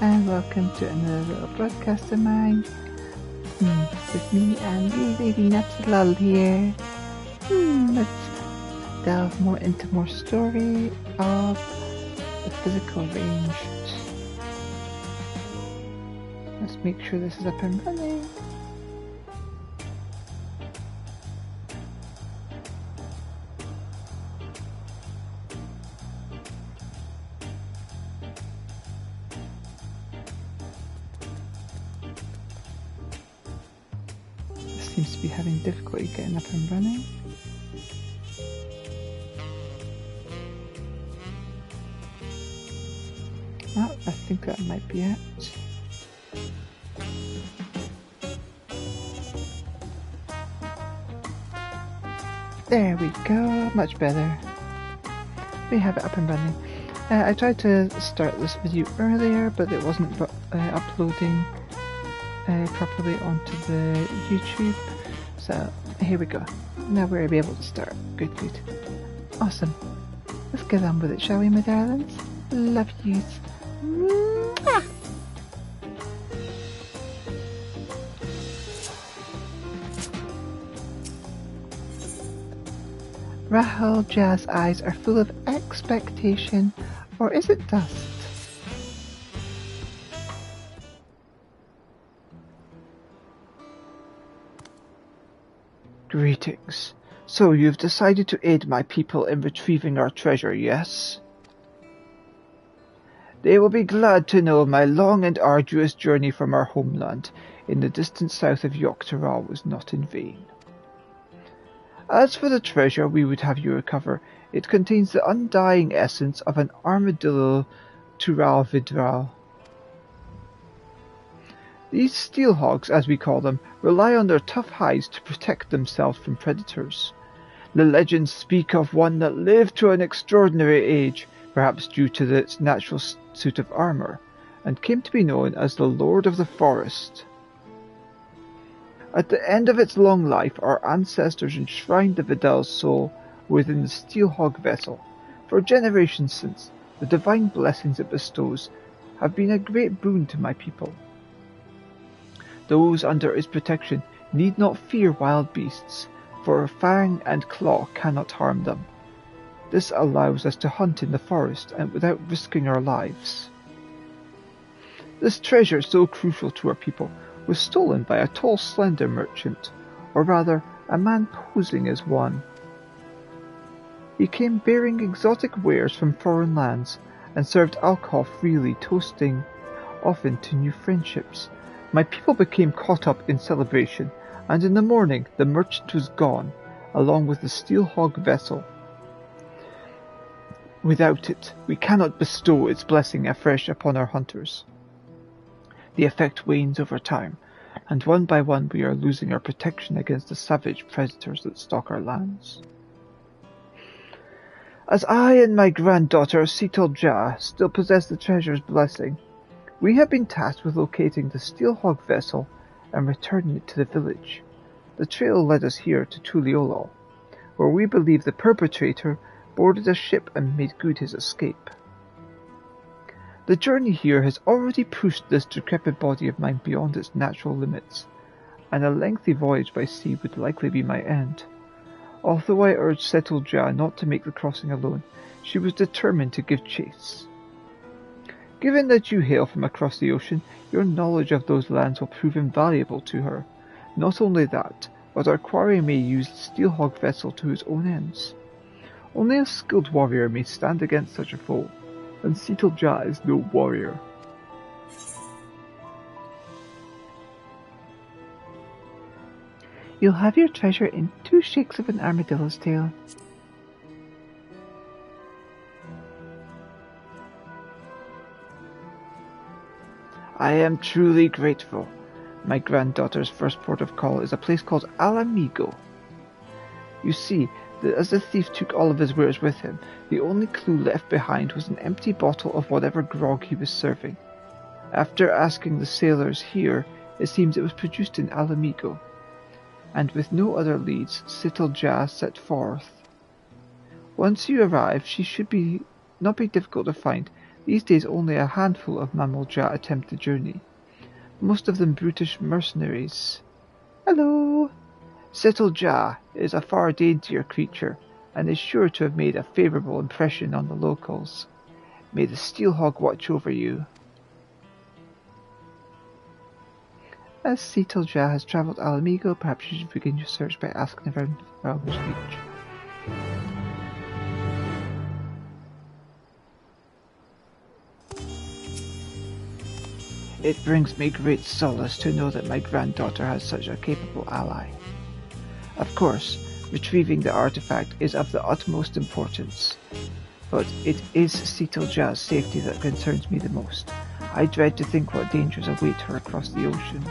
and welcome to another little broadcast of mine. With me and the Lady Nathalal here. Let's delve more into more story of the physical range. Let's make sure this is up and running. Seems to be having difficulty getting up and running. Oh, I think that might be it. There we go, much better. We have it up and running. I tried to start this video earlier, but it wasn't uploading properly onto the YouTube. So here we go. Now we're able to start. Good. Awesome. Let's get on with it, shall we, my darlings? Love yous. Mwah! Rahul Jaz's eyes are full of expectation, or is it dust? Greetings. So you've decided to aid my people in retrieving our treasure, yes? They will be glad to know my long and arduous journey from our homeland in the distant south of Yogg-Taral was not in vain. As for the treasure we would have you recover, it contains the undying essence of an armadillo Tural Vidral. These steelhogs, as we call them, rely on their tough hides to protect themselves from predators. The legends speak of one that lived to an extraordinary age, perhaps due to its natural suit of armour, and came to be known as the Lord of the Forest. At the end of its long life, our ancestors enshrined the Vidal's soul within the steelhog vessel. For generations since, the divine blessings it bestows have been a great boon to my people. Those under its protection need not fear wild beasts, for fang and claw cannot harm them. This allows us to hunt in the forest and without risking our lives. This treasure, so crucial to our people, was stolen by a tall, slender merchant, or rather, a man posing as one. He came bearing exotic wares from foreign lands and served alcohol freely, toasting often to new friendships. My people became caught up in celebration, and in the morning the merchant was gone, along with the steelhog vessel. Without it, we cannot bestow its blessing afresh upon our hunters. The effect wanes over time, and one by one we are losing our protection against the savage predators that stalk our lands. As I and my granddaughter Sital Jah still possess the treasure's blessing, we have been tasked with locating the steelhog vessel and returning it to the village. The trail led us here to Tuliolol, where we believe the perpetrator boarded a ship and made good his escape. The journey here has already pushed this decrepit body of mine beyond its natural limits, and a lengthy voyage by sea would likely be my end. Although I urged Sital Jah not to make the crossing alone, she was determined to give chase. Given that you hail from across the ocean, your knowledge of those lands will prove invaluable to her. Not only that, but our quarry may use the steelhog vessel to his own ends. Only a skilled warrior may stand against such a foe, and Sital Jah is no warrior. You'll have your treasure in 2 shakes of an armadillo's tail. I am truly grateful. My granddaughter's first port of call is a place called Alamigo. You see, as the thief took all of his wares with him, the only clue left behind was an empty bottle of whatever grog he was serving. After asking the sailors here, it seems it was produced in Alamigo. And with no other leads, Sital Jah set forth. Once you arrive, she should not be difficult to find, These days only a handful of Mamalja attempt the journey, most of them brutish mercenaries. Hello! Sittleja is a far daintier creature, and is sure to have made a favourable impression on the locals. May the Steelhog watch over you. As Sittleja has travelled Alamigo, perhaps you should begin your search by asking around the speech. It brings me great solace to know that my granddaughter has such a capable ally. Of course, retrieving the artifact is of the utmost importance, but it is Sittleja's safety that concerns me the most. I dread to think what dangers await her across the ocean.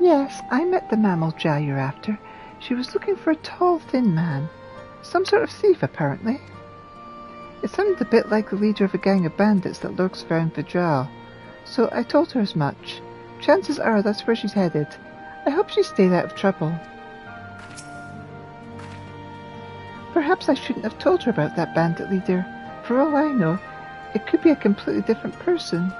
Yes, I met the Mamalja you're after. She was looking for a tall, thin man. Some sort of thief, apparently. It sounded a bit like the leader of a gang of bandits that lurks around Vajral, so I told her as much. Chances are that's where she's headed. I hope she stayed out of trouble. Perhaps I shouldn't have told her about that bandit leader. For all I know, it could be a completely different person.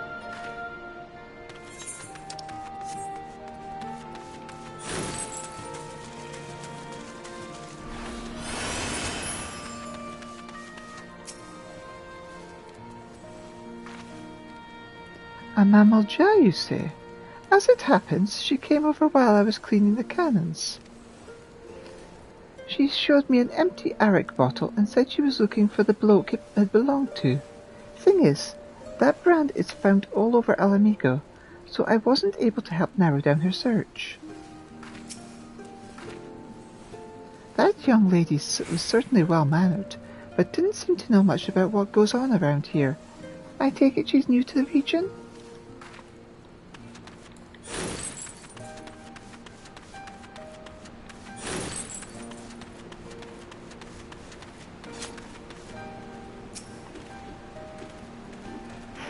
A Mamalja, you say? As it happens, she came over while I was cleaning the cannons. She showed me an empty arak bottle and said she was looking for the bloke it had belonged to. Thing is, that brand is found all over Alamigo, so I wasn't able to help narrow down her search. That young lady was certainly well-mannered, but didn't seem to know much about what goes on around here. I take it she's new to the region?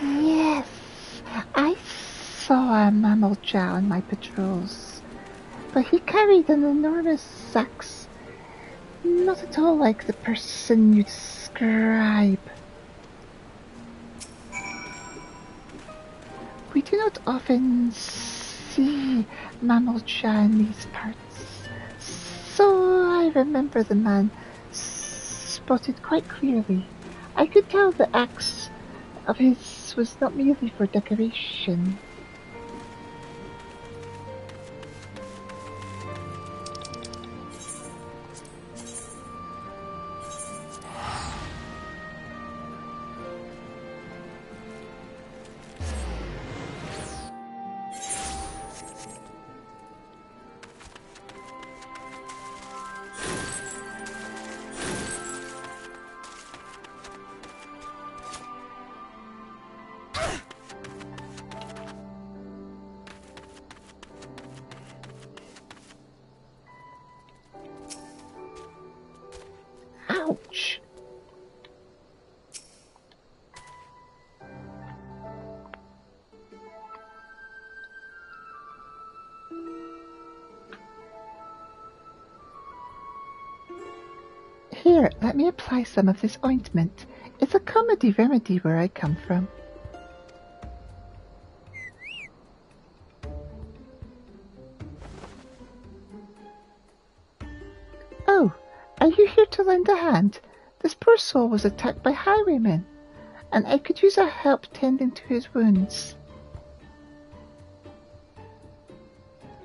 Yes, I saw a Mamalja on my patrols, but he carried an enormous axe. Not at all like the person you describe. We do not often see Mamalja in these parts, so I remember the man spotted quite clearly. I could tell the axe of his was not merely for decoration. Ouch! Here, let me apply some of this ointment. It's a comedy remedy where I come from. Oh, are you here to lend a hand? This poor soul was attacked by highwaymen, and I could use our help tending to his wounds.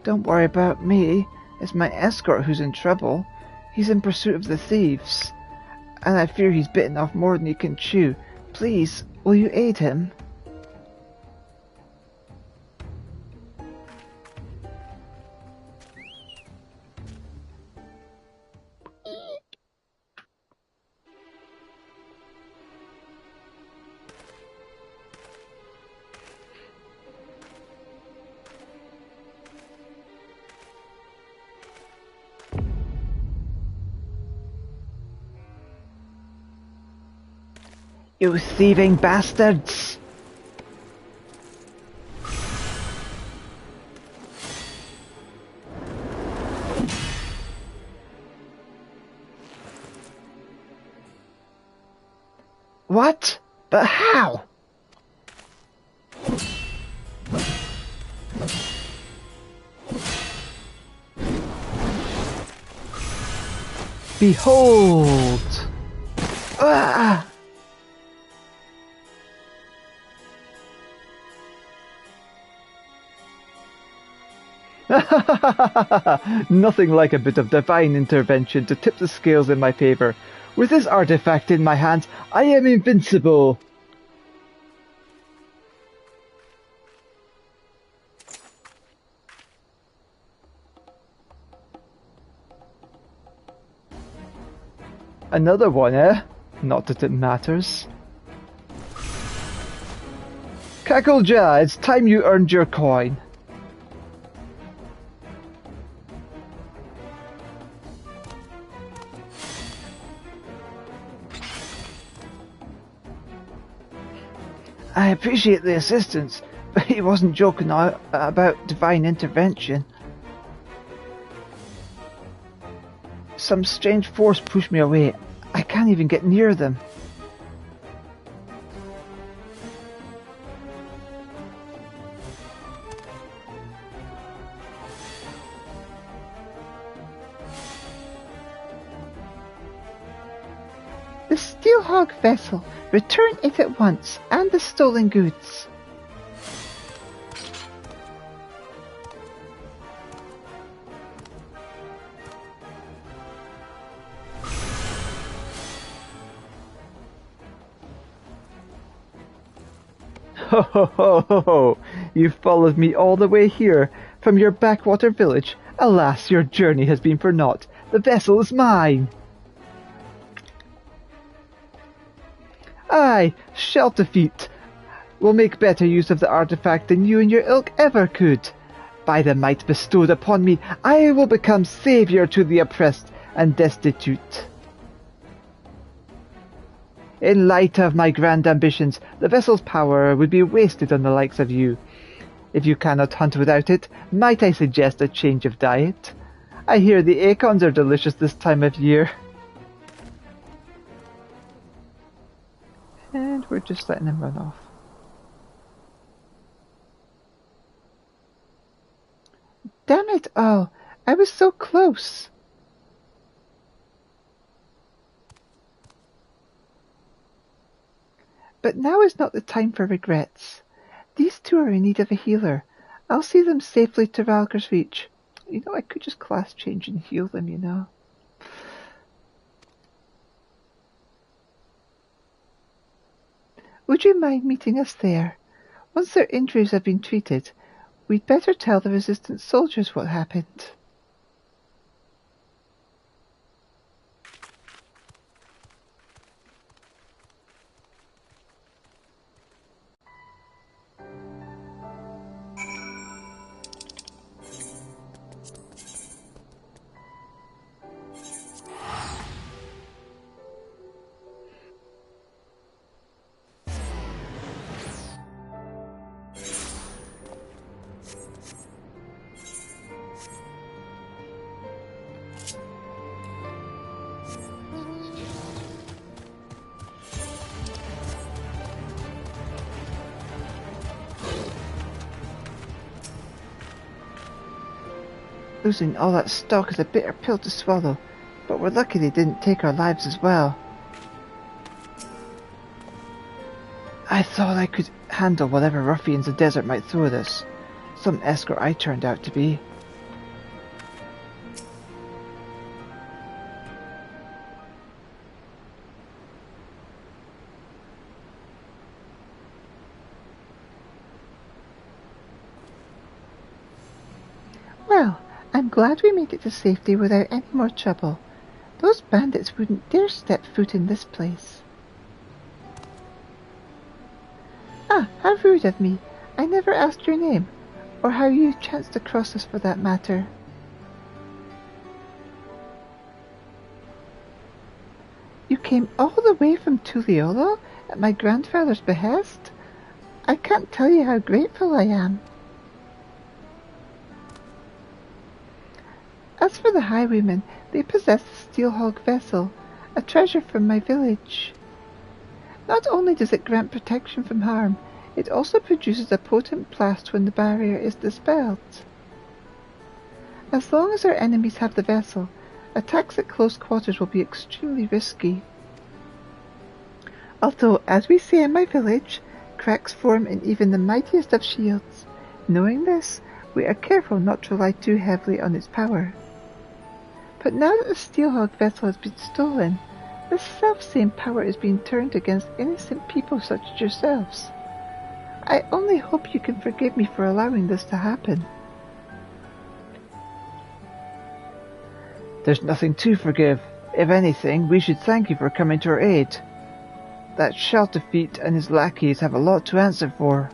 Don't worry about me. It's my escort who's in trouble. He's in pursuit of the thieves, and I fear he's bitten off more than he can chew. Please, will you aid him? You thieving bastards! What? But how? Behold! Ah! Nothing like a bit of divine intervention to tip the scales in my favor. With this artifact in my hands, I am invincible! Another one, eh? Not that it matters. Cacklejaw, it's time you earned your coin. I appreciate the assistance, but he wasn't joking about divine intervention. Some strange force pushed me away. I can't even get near them. The Steelhog vessel. Return it at once, and the stolen goods. Ho ho ho ho ho! You've followed me all the way here, from your backwater village. Alas, your journey has been for naught. The vessel is mine! Aye, shelter feet will make better use of the artifact than you and your ilk ever could. By the might bestowed upon me, I will become saviour to the oppressed and destitute. In light of my grand ambitions, the vessel's power would be wasted on the likes of you. If you cannot hunt without it, might I suggest a change of diet? I hear the acorns are delicious this time of year. And we're just letting him run off. Damn it all! I was so close! But now is not the time for regrets. These two are in need of a healer. I'll see them safely to Valker's Reach. You know, I could just class change and heal them, you know. Would you mind meeting us there? Once their injuries have been treated, we'd better tell the resistance soldiers what happened. Losing all that stock is a bitter pill to swallow, but we're lucky they didn't take our lives as well. I thought I could handle whatever ruffians the desert might throw at us. Some escort I turned out to be. Well, I'm glad we made it to safety without any more trouble. Those bandits wouldn't dare step foot in this place. Ah, how rude of me. I never asked your name, or how you chanced to cross us for that matter. You came all the way from Tuliolo at my grandfather's behest. I can't tell you how grateful I am. As for the highwaymen, they possess the Steelhog vessel, a treasure from my village. Not only does it grant protection from harm, it also produces a potent blast when the barrier is dispelled. As long as our enemies have the vessel, attacks at close quarters will be extremely risky. Although, as we say in my village, cracks form in even the mightiest of shields. Knowing this, we are careful not to rely too heavily on its power. But now that the Steelhog vessel has been stolen, this self-same power is being turned against innocent people such as yourselves. I only hope you can forgive me for allowing this to happen. There's nothing to forgive. If anything, we should thank you for coming to our aid. That Shelterfeet and his lackeys have a lot to answer for.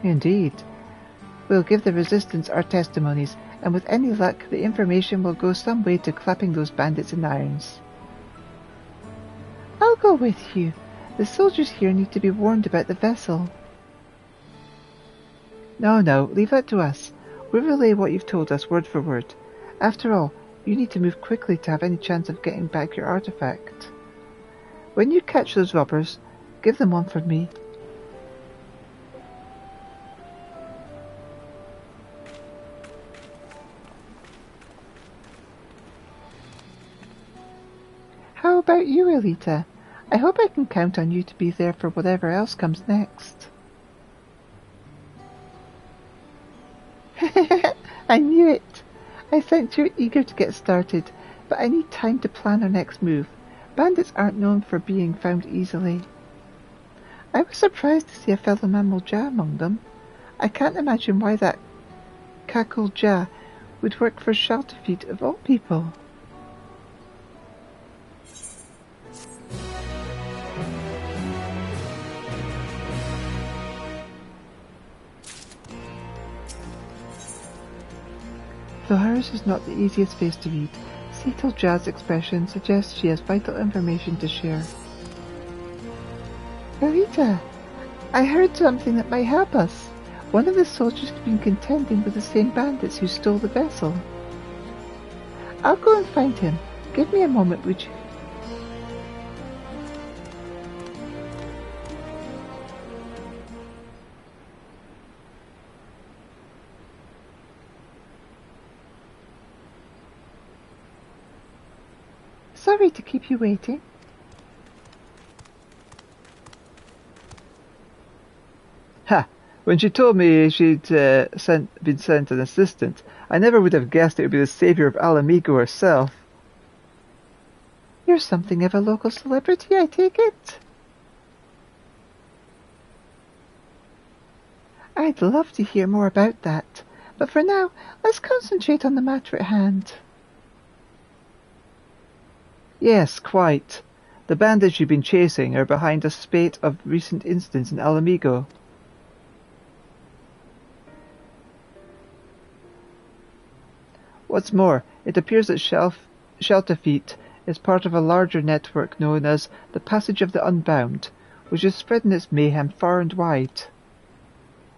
Indeed. We'll give the resistance our testimonies, and with any luck, the information will go some way to clapping those bandits in irons. I'll go with you. The soldiers here need to be warned about the vessel. No, leave that to us. We'll relay what you've told us word for word. After all, you need to move quickly to have any chance of getting back your artifact. When you catch those robbers, give them one for me. How about you, Elita? I hope I can count on you to be there for whatever else comes next. I knew it! I sense you're eager to get started, but I need time to plan our next move. Bandits aren't known for being found easily. I was surprised to see a fellow mammal Jah among them. I can't imagine why that Cackle Jah would work for Shelterfeet of all people. Though hers is not the easiest face to read, Seatel Jah's expression suggests she has vital information to share. Elita, I heard something that might help us. One of the soldiers has been contending with the same bandits who stole the vessel. I'll go and find him. Give me a moment, would you? Sorry to keep you waiting. Ha! When she told me she'd been sent an assistant, I never would have guessed it would be the savior of Alamigo herself. You're something of a local celebrity, I take it? I'd love to hear more about that, but for now, let's concentrate on the matter at hand. Yes, quite. The bandits you've been chasing are behind a spate of recent incidents in Alamigo. What's more, it appears that Shelterfeet is part of a larger network known as the Passage of the Unbound, which is spreading its mayhem far and wide.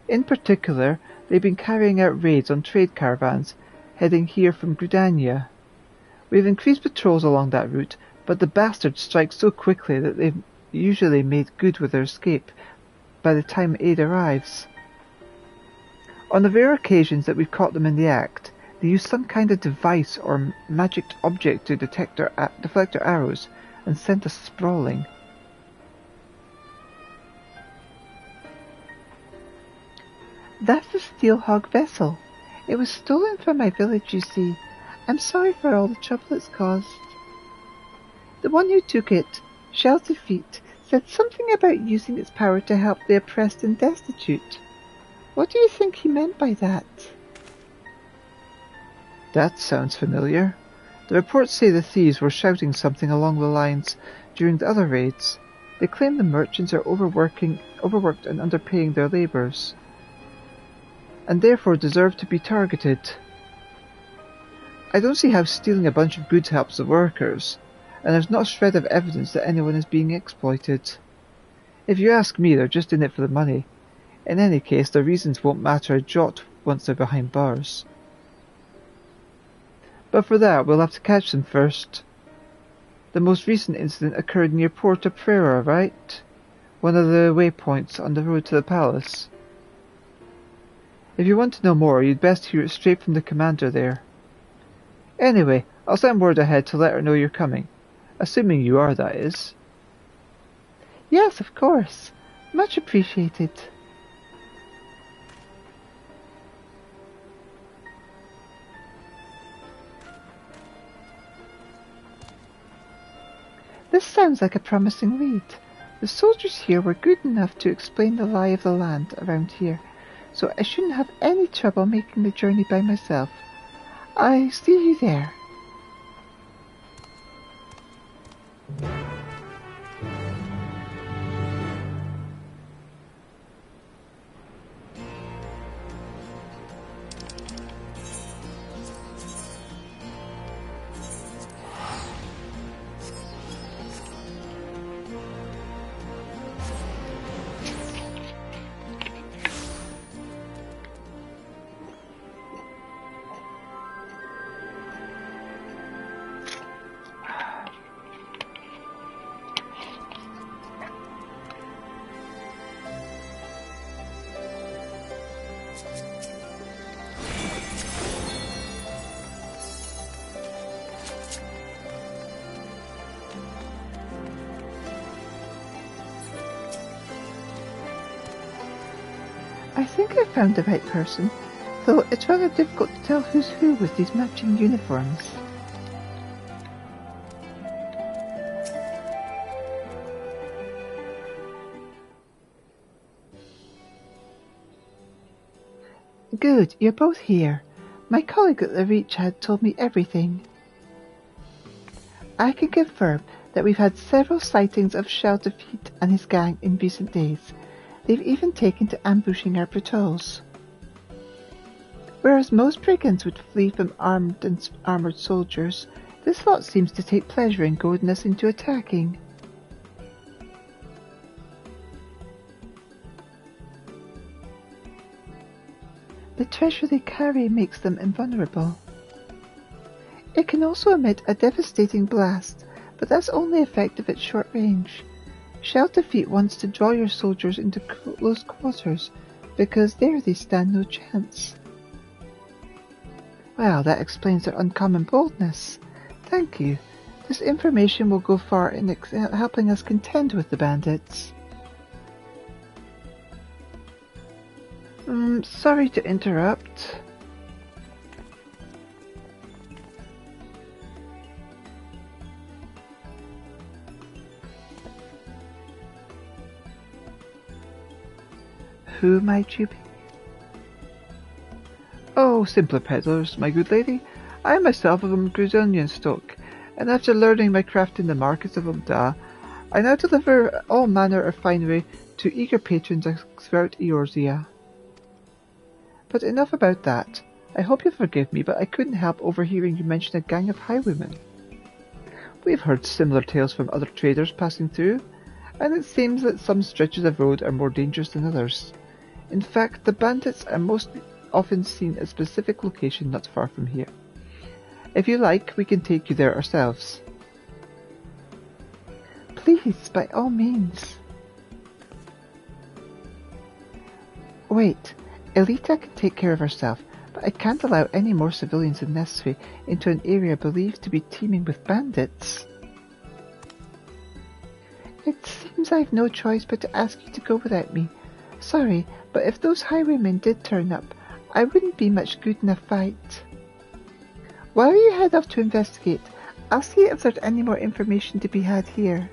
In particular, they've been carrying out raids on trade caravans heading here from Draconia. We've increased patrols along that route, but the bastards strike so quickly that they've usually made good with their escape by the time aid arrives. On the rare occasions that we've caught them in the act, they use some kind of device or magic object to deflect our arrows and send us sprawling. That's the Steelhog vessel. It was stolen from my village, you see. I'm sorry for all the trouble it's caused. The one who took it, Shelterfeet, said something about using its power to help the oppressed and destitute. What do you think he meant by that? That sounds familiar. The reports say the thieves were shouting something along the lines during the other raids. They claim the merchants are overworked and underpaying their labours, and therefore deserve to be targeted. I don't see how stealing a bunch of goods helps the workers. and there's not a shred of evidence that anyone is being exploited. If you ask me, they're just in it for the money. In any case, their reasons won't matter a jot once they're behind bars. But for that, we'll have to catch them first. The most recent incident occurred near Porta Prera, right? One of the waypoints on the road to the palace. If you want to know more, you'd best hear it straight from the commander there. Anyway, I'll send word ahead to let her know you're coming. Assuming you are, that is. Yes, of course. Much appreciated. This sounds like a promising lead. The soldiers here were good enough to explain the lie of the land around here, so I shouldn't have any trouble making the journey by myself. I see you there. I think I found the right person, though it's rather difficult to tell who's who with these matching uniforms. Good, you're both here. My colleague at the Reach had told me everything. I can confirm that we've had several sightings of Shelterfeet and his gang in recent days. They've even taken to ambushing our patrols. Whereas most brigands would flee from armoured soldiers, this lot seems to take pleasure in goading us into attacking. The treasure they carry makes them invulnerable. It can also emit a devastating blast, but that's only effective at short range. Shelterfeet wants to draw your soldiers into close quarters, because there they stand no chance. Well, that explains their uncommon boldness. Thank you. This information will go far in helping us contend with the bandits. Sorry to interrupt. Who might you be? Oh, simpler peddlers, my good lady. I myself am of Draconia stock, and after learning my craft in the markets of Ul'dah, I now deliver all manner of finery to eager patrons throughout Eorzea. But enough about that. I hope you'll forgive me, but I couldn't help overhearing you mention a gang of highwaymen. We've heard similar tales from other traders passing through, and it seems that some stretches of road are more dangerous than others. In fact, the bandits are most often seen at a specific location not far from here. If you like, we can take you there ourselves. Please, by all means. Wait, Elita can take care of herself, but I can't allow any more civilians than necessary into an area believed to be teeming with bandits. It seems I've no choice but to ask you to go without me. Sorry, but if those highwaymen did turn up, I wouldn't be much good in a fight. While you head off to investigate, I'll see if there's any more information to be had here.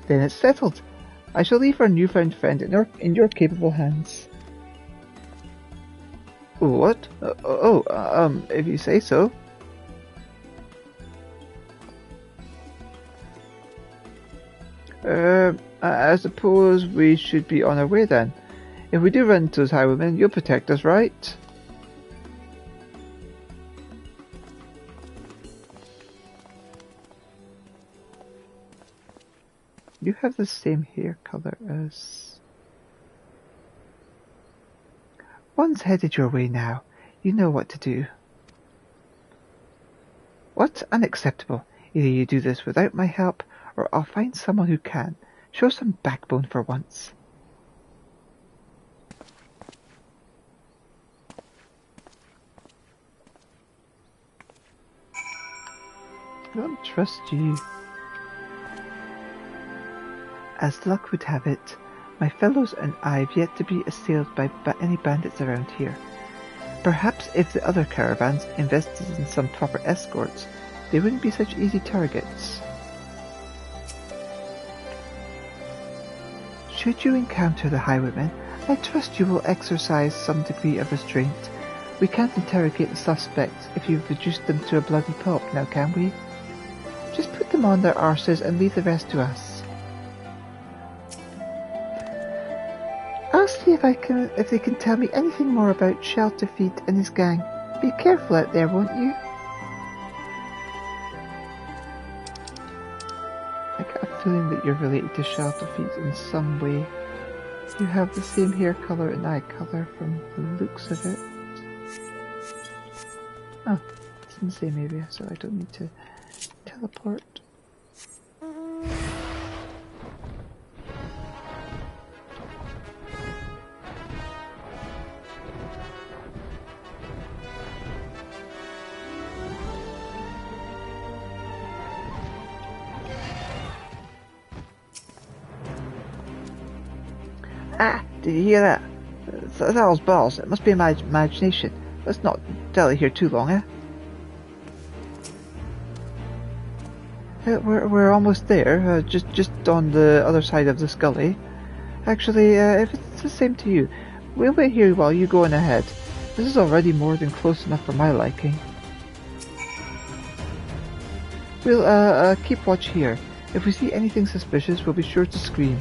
Then it's settled. I shall leave our newfound friend in your capable hands. What? If you say so. I suppose we should be on our way then. If we do run into those highwaymen, you'll protect us, right? You have the same hair color as... One's headed your way now. You know what to do. What? Unacceptable. Either you do this without my help, or I'll find someone who can. Show some backbone for once. I don't trust you. As luck would have it, my fellows and I have yet to be assailed by any bandits around here. Perhaps if the other caravans invested in some proper escorts, they wouldn't be such easy targets. Should you encounter the highwaymen, I trust you will exercise some degree of restraint. We can't interrogate the suspects if you've reduced them to a bloody pulp, now can we? Just put them on their arses and leave the rest to us. I'll see if they can tell me anything more about Shelterfeet and his gang. Be careful out there, won't you? I got a feeling that you're related to Shelterfeet in some way. You have the same hair colour and eye colour from the looks of it. Oh, it's in the same area, so I don't need to teleport. Ah, did you hear that? That was balls. It must be my imagination. Let's not dally here too long, eh? We're almost there, just on the other side of this gully. Actually, if it's the same to you, we'll wait here while you go on ahead. This is already more than close enough for my liking. We'll keep watch here. If we see anything suspicious, we'll be sure to scream.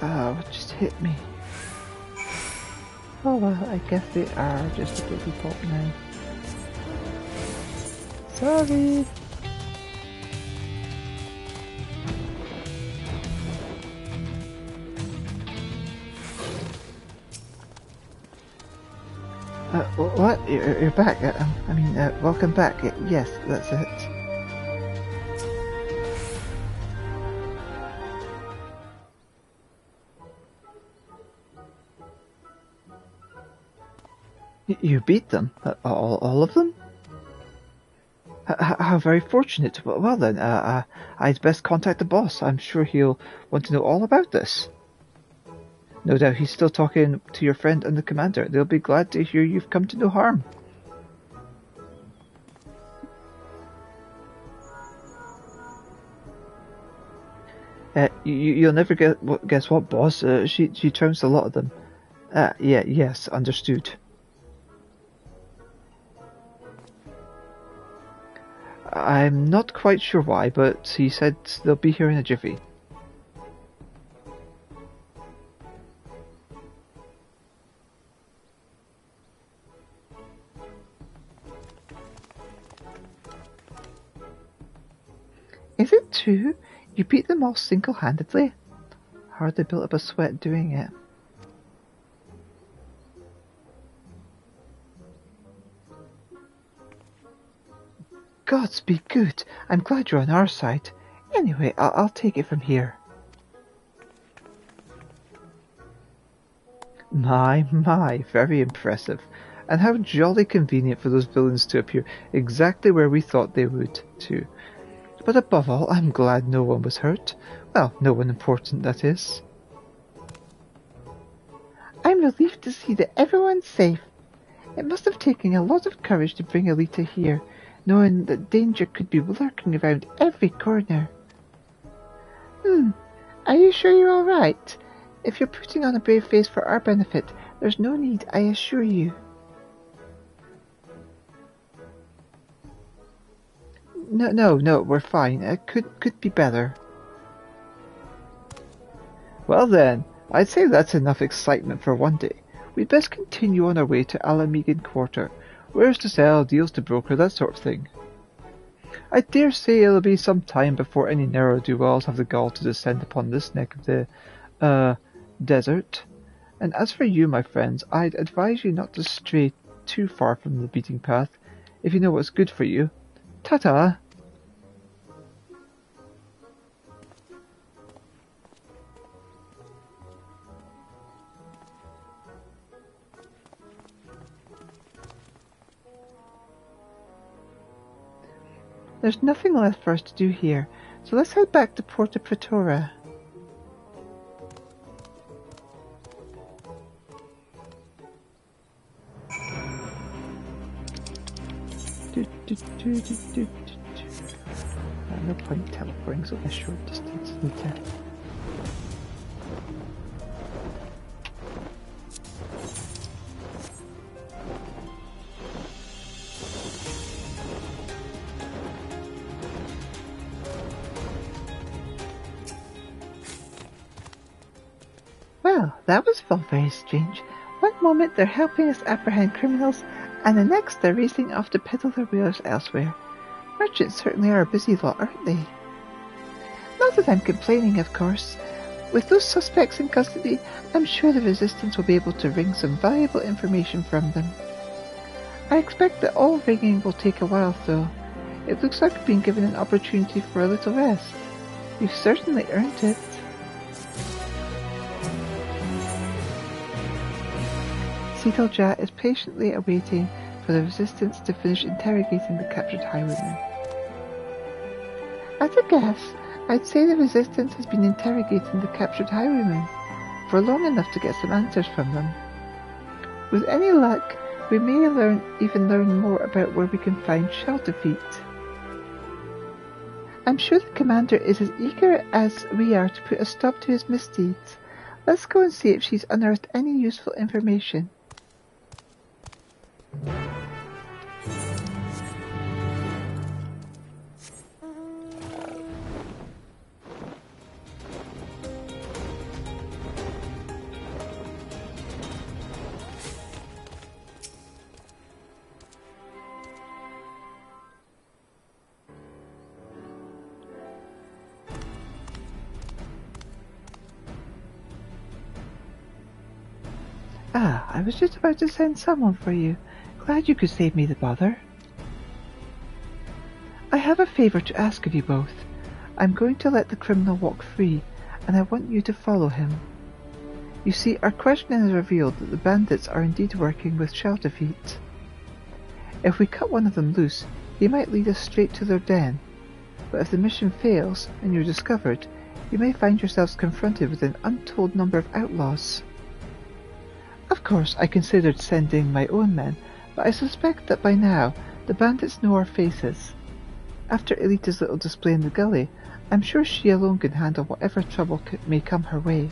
Oh, it just hit me. Oh well, I guess they are just a baby pop now. Sorry! What? You're back? Welcome back. Yes, that's it. You beat them? All of them? How very fortunate. Well then, I'd best contact the boss. I'm sure he'll want to know all about this. No doubt he's still talking to your friend and the commander. They'll be glad to hear you've come to no harm. You'll never guess what, boss. She trounced a lot of them. Yes, understood. I'm not quite sure why, but he said they'll be here in a jiffy. Is it true? You beat them all single-handedly? Hardly built up a sweat doing it. Gods be good. I'm glad you're on our side. Anyway, I'll take it from here. My, very impressive. And how jolly convenient for those villains to appear exactly where we thought they would, too. But above all, I'm glad no one was hurt. Well, no one important, that is. I'm relieved to see that everyone's safe. It must have taken a lot of courage to bring Elita here, knowing that danger could be lurking around every corner. Are you sure you're all right? If you're putting on a brave face for our benefit, there's no need, I assure you. No, we're fine. It could be better. Well then, I'd say that's enough excitement for one day. We'd best continue on our way to Alamegan Quarter. Wares to sell, deals to broker, that sort of thing. I dare say it'll be some time before any ne'er-do-wells have the gall to descend upon this neck of the, desert. And as for you, my friends, I'd advise you not to stray too far from the beaten path, if you know what's good for you. Ta-ta! There's nothing left for us to do here, so let's head back to Porta Praetora. No point teleporting so a short distance, Lita. Well, that was all very strange. One moment they're helping us apprehend criminals, and the next they're racing off to peddle their wares elsewhere. Merchants certainly are a busy lot, aren't they? Not that I'm complaining, of course. With those suspects in custody, I'm sure the Resistance will be able to wring some valuable information from them. I expect that all wringing will take a while, though. It looks like we've been given an opportunity for a little rest. We've certainly earned it. Seedle is patiently awaiting for the Resistance to finish interrogating the captured highwaymen. At a guess, I'd say the Resistance has been interrogating the captured highwaymen for long enough to get some answers from them. With any luck, we may even learn more about where we can find Shelterfeet. I'm sure the commander is as eager as we are to put a stop to his misdeeds. Let's go and see if she's unearthed any useful information. I was just about to send someone for you. Glad you could save me the bother. I have a favour to ask of you both. I'm going to let the criminal walk free, and I want you to follow him. You see, our questioning has revealed that the bandits are indeed working with Shelterfeet. If we cut one of them loose, he might lead us straight to their den. But if the mission fails, and you're discovered, you may find yourselves confronted with an untold number of outlaws. Of course, I considered sending my own men, but I suspect that by now the bandits know our faces. After Elita's little display in the gully, I'm sure she alone can handle whatever trouble may come her way.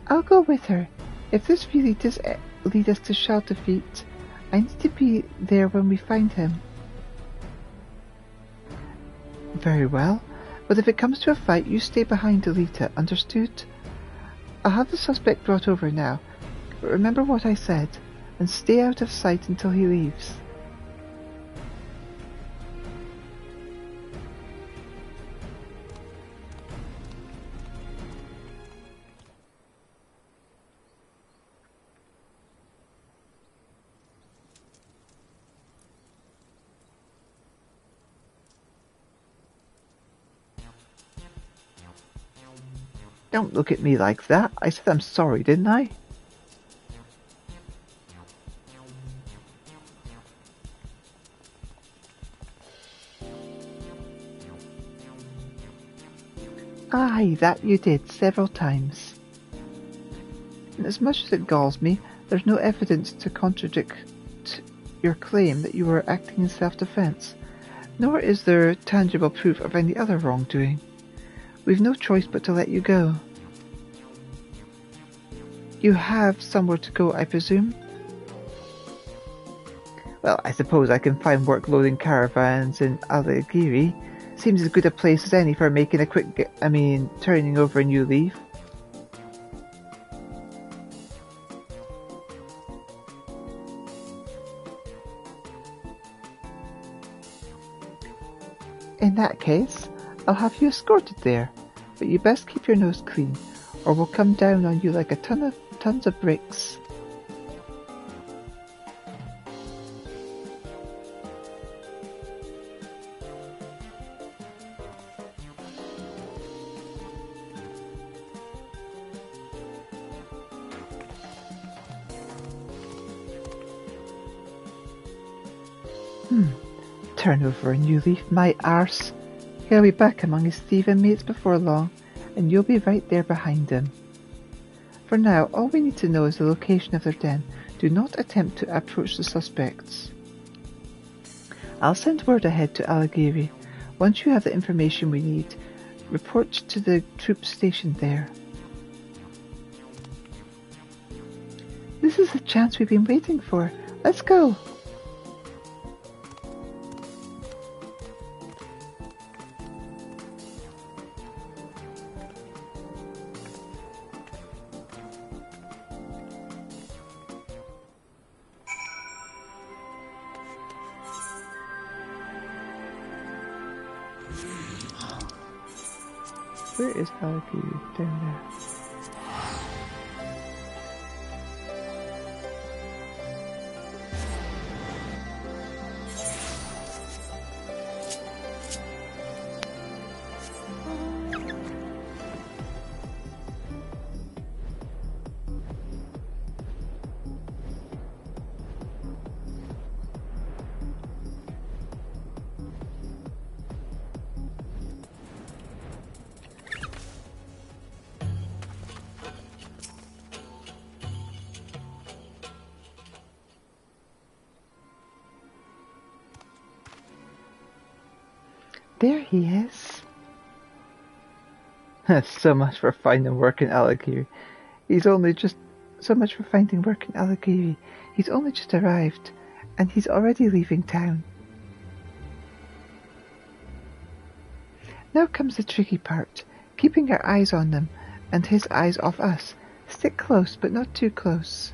I'll go with her. If this really does lead us to Shelterfeet, I need to be there when we find him. Very well, but if it comes to a fight, you stay behind, Elita, understood? I'll have the suspect brought over now, but remember what I said, and stay out of sight until he leaves. Don't look at me like that. I said I'm sorry, didn't I? Aye, that you did, several times. And as much as it galls me, there's no evidence to contradict your claim that you were acting in self-defense, nor is there tangible proof of any other wrongdoing. We've no choice but to let you go. You have somewhere to go, I presume? Well, I suppose I can find work loading caravans in Alighieri. Seems as good a place as any for making a quick turning over a new leaf. In that case, I'll have you escorted there, but you best keep your nose clean, or we'll come down on you like a tons of bricks. Turn over a new leaf, my arse. He'll be back among his thieving mates before long, and you'll be right there behind him. For now, all we need to know is the location of their den. Do not attempt to approach the suspects. I'll send word ahead to Alighieri. Once you have the information we need, report to the troops stationed there. This is the chance we've been waiting for. Let's go! Where is Alighieri? Down there. There he is. So much for finding work in Alighieri. He's only just arrived, and he's already leaving town. Now comes the tricky part, keeping our eyes on them, and his eyes off us. Stick close, but not too close.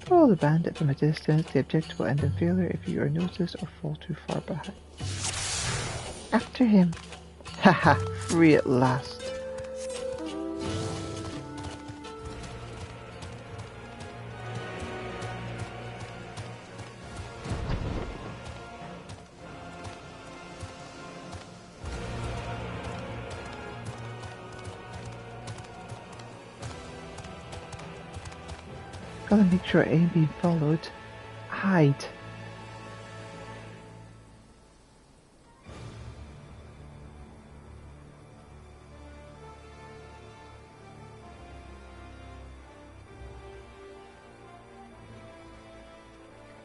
Follow the bandit from a distance. The objective will end in failure if you are noticed or fall too far behind. After him. Haha, free at last. Gotta make sure I ain't being followed. Hide.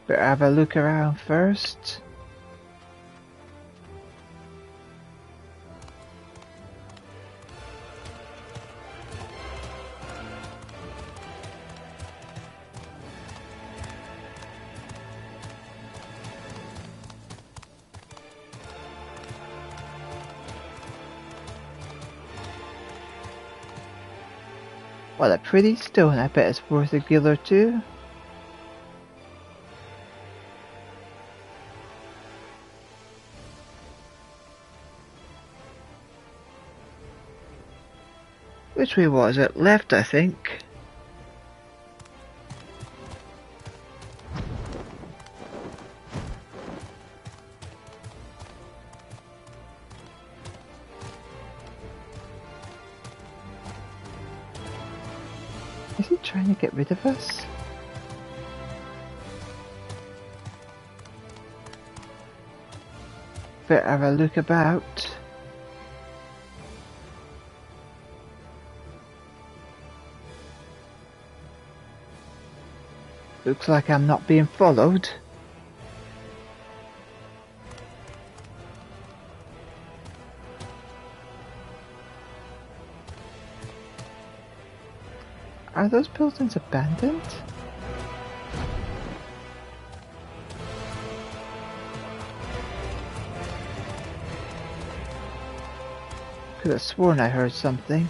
Better have a look around first. What a pretty stone, I bet it's worth a gill or two. Which way was it? Left, I think. Is he trying to get rid of us? Better have a look about. Looks like I'm not being followed. Are those buildings abandoned? Could have sworn I heard something.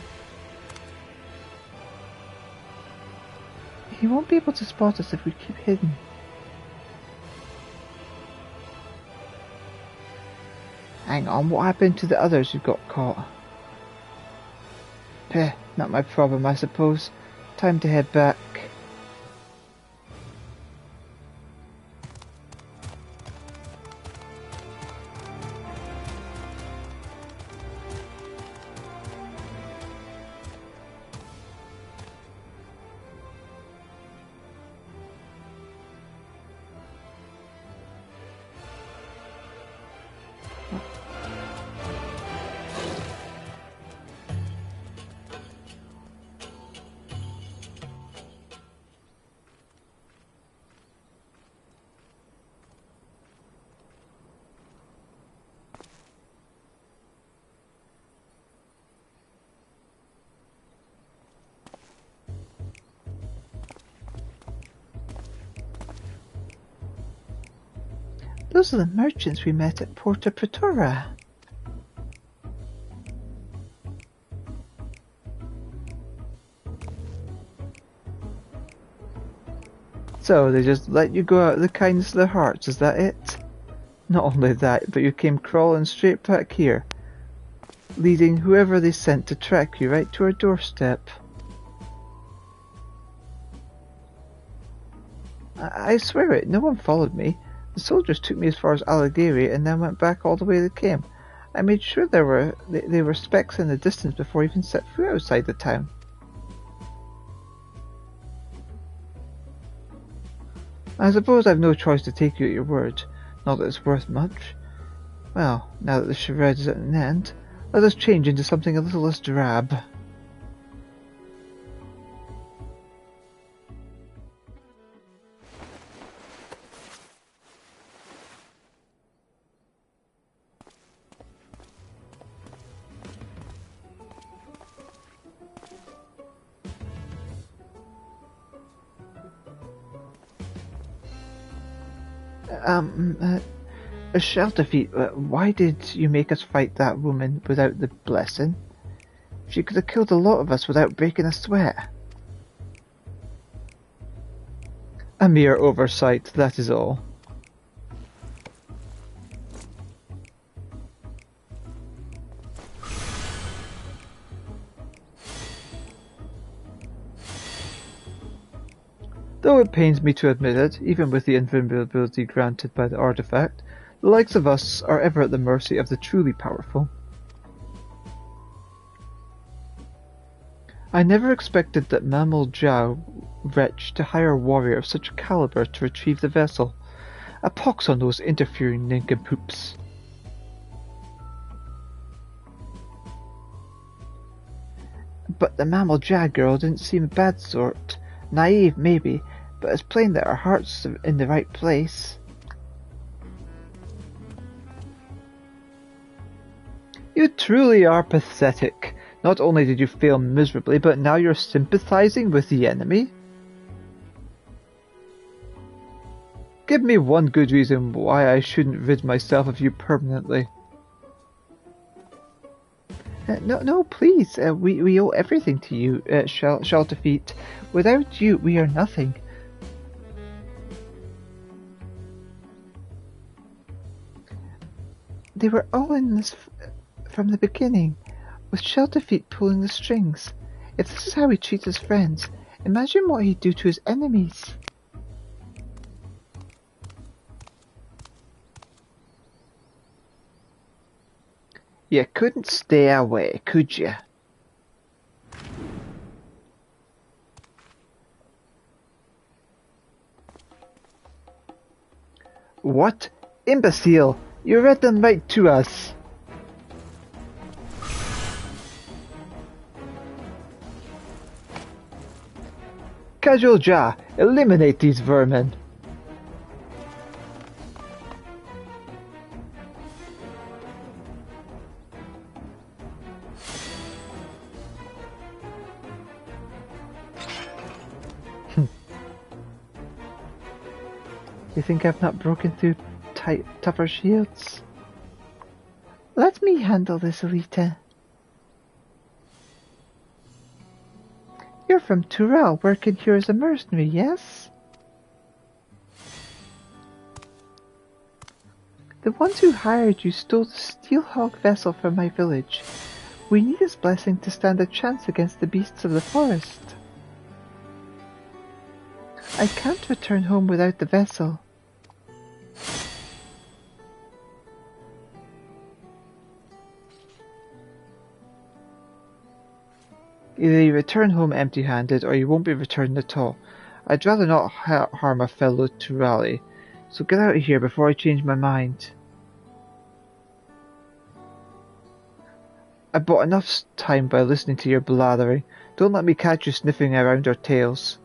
He won't be able to spot us if we keep hidden. Hang on, what happened to the others who got caught? Peh, not my problem, I suppose. Time to head back. Those are the merchants we met at Porta Pretora. So, they just let you go out of the kindness of their hearts, is that it? Not only that, but you came crawling straight back here, leading whoever they sent to track you right to our doorstep. I swear it, no one followed me. The soldiers took me as far as Alighieri and then went back all the way they came. I made sure they were specks in the distance before I even set foot outside the town. I suppose I've no choice to take you at your word, not that it's worth much. Well, now that the charade is at an end, let us change into something a little less drab. Shelterfeet, why did you make us fight that woman without the blessing? She could have killed a lot of us without breaking a sweat. A mere oversight, that is all. Though it pains me to admit it, even with the invulnerability granted by the artifact, the likes of us are ever at the mercy of the truly powerful. I never expected that Mammal Jiao wretch to hire a warrior of such caliber to retrieve the vessel. A pox on those interfering nincompoops. But the Mammal Jiao girl didn't seem a bad sort. Naive, maybe, but it's plain that her heart's in the right place. You truly are pathetic. Not only did you fail miserably, but now you're sympathizing with the enemy? Give me one good reason why I shouldn't rid myself of you permanently. No, please. We owe everything to you, Shelterfeet. Without you, we are nothing. They were all in this from the beginning, with Shelterfeet pulling the strings. If this is how he treats his friends, imagine what he'd do to his enemies. You couldn't stay away, could you? What? Imbecile! You read them right to us! Casual Ja, eliminate these vermin! You think I've not broken through tougher shields? Let me handle this, Elita. You're from Tural, working here as a mercenary, yes? The ones who hired you stole the steel hog vessel from my village. We need its blessing to stand a chance against the beasts of the forest. I can't return home without the vessel. Either you return home empty-handed, or you won't be returning at all. I'd rather not harm a fellow Turali, so get out of here before I change my mind. I bought enough time by listening to your blathering. Don't let me catch you sniffing around our tails.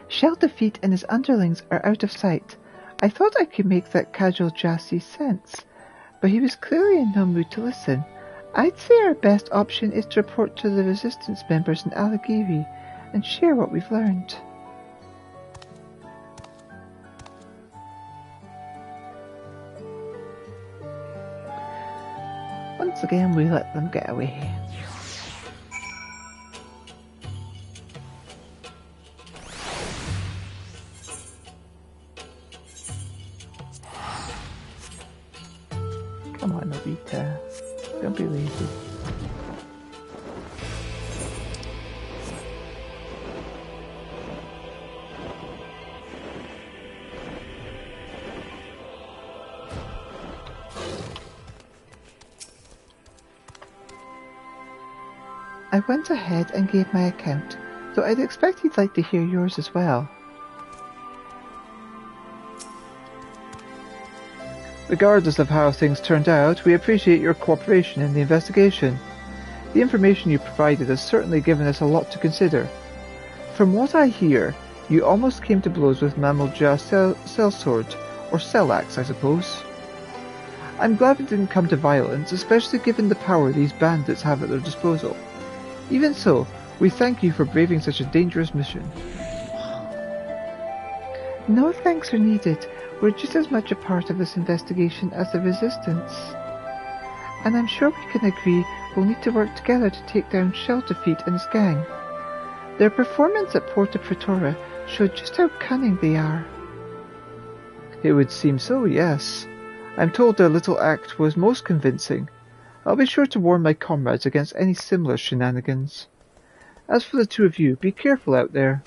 Shelterfeet and his underlings are out of sight. I thought I could make that casual Ja see sense, but he was clearly in no mood to listen. I'd say our best option is to report to the resistance members in Alagiri and share what we've learned. Once again, we let them get away. Come on, Elita. Don't be lazy. I went ahead and gave my account, though I'd expect you'd like to hear yours as well. Regardless of how things turned out, we appreciate your cooperation in the investigation. The information you provided has certainly given us a lot to consider. From what I hear, you almost came to blows with Mammal Ja Sellsword, or Sellax, I suppose. I'm glad it didn't come to violence, especially given the power these bandits have at their disposal. Even so, we thank you for braving such a dangerous mission. No thanks are needed. We're just as much a part of this investigation as the Resistance. And I'm sure we can agree we'll need to work together to take down Shelterfeet and his gang. Their performance at Porta Praetora showed just how cunning they are. It would seem so, yes. I'm told their little act was most convincing. I'll be sure to warn my comrades against any similar shenanigans. As for the two of you, be careful out there.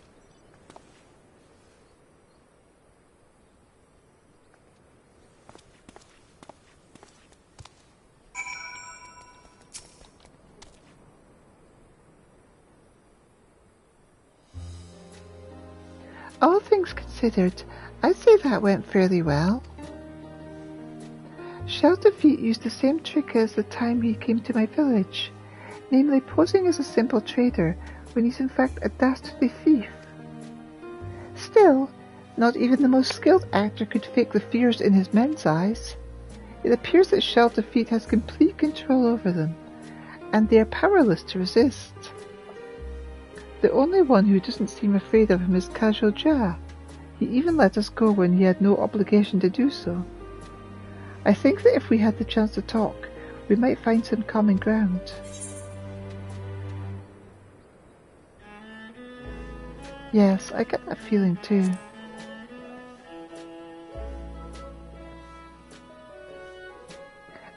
All things considered, I'd say that went fairly well. Shelterfeet used the same trick as the time he came to my village, namely posing as a simple trader when he's in fact a dastardly thief. Still, not even the most skilled actor could fake the fears in his men's eyes. It appears that Shelterfeet has complete control over them, and they are powerless to resist. The only one who doesn't seem afraid of him is Casual Ja. He even let us go when he had no obligation to do so. I think that if we had the chance to talk, we might find some common ground. Yes, I get that feeling too.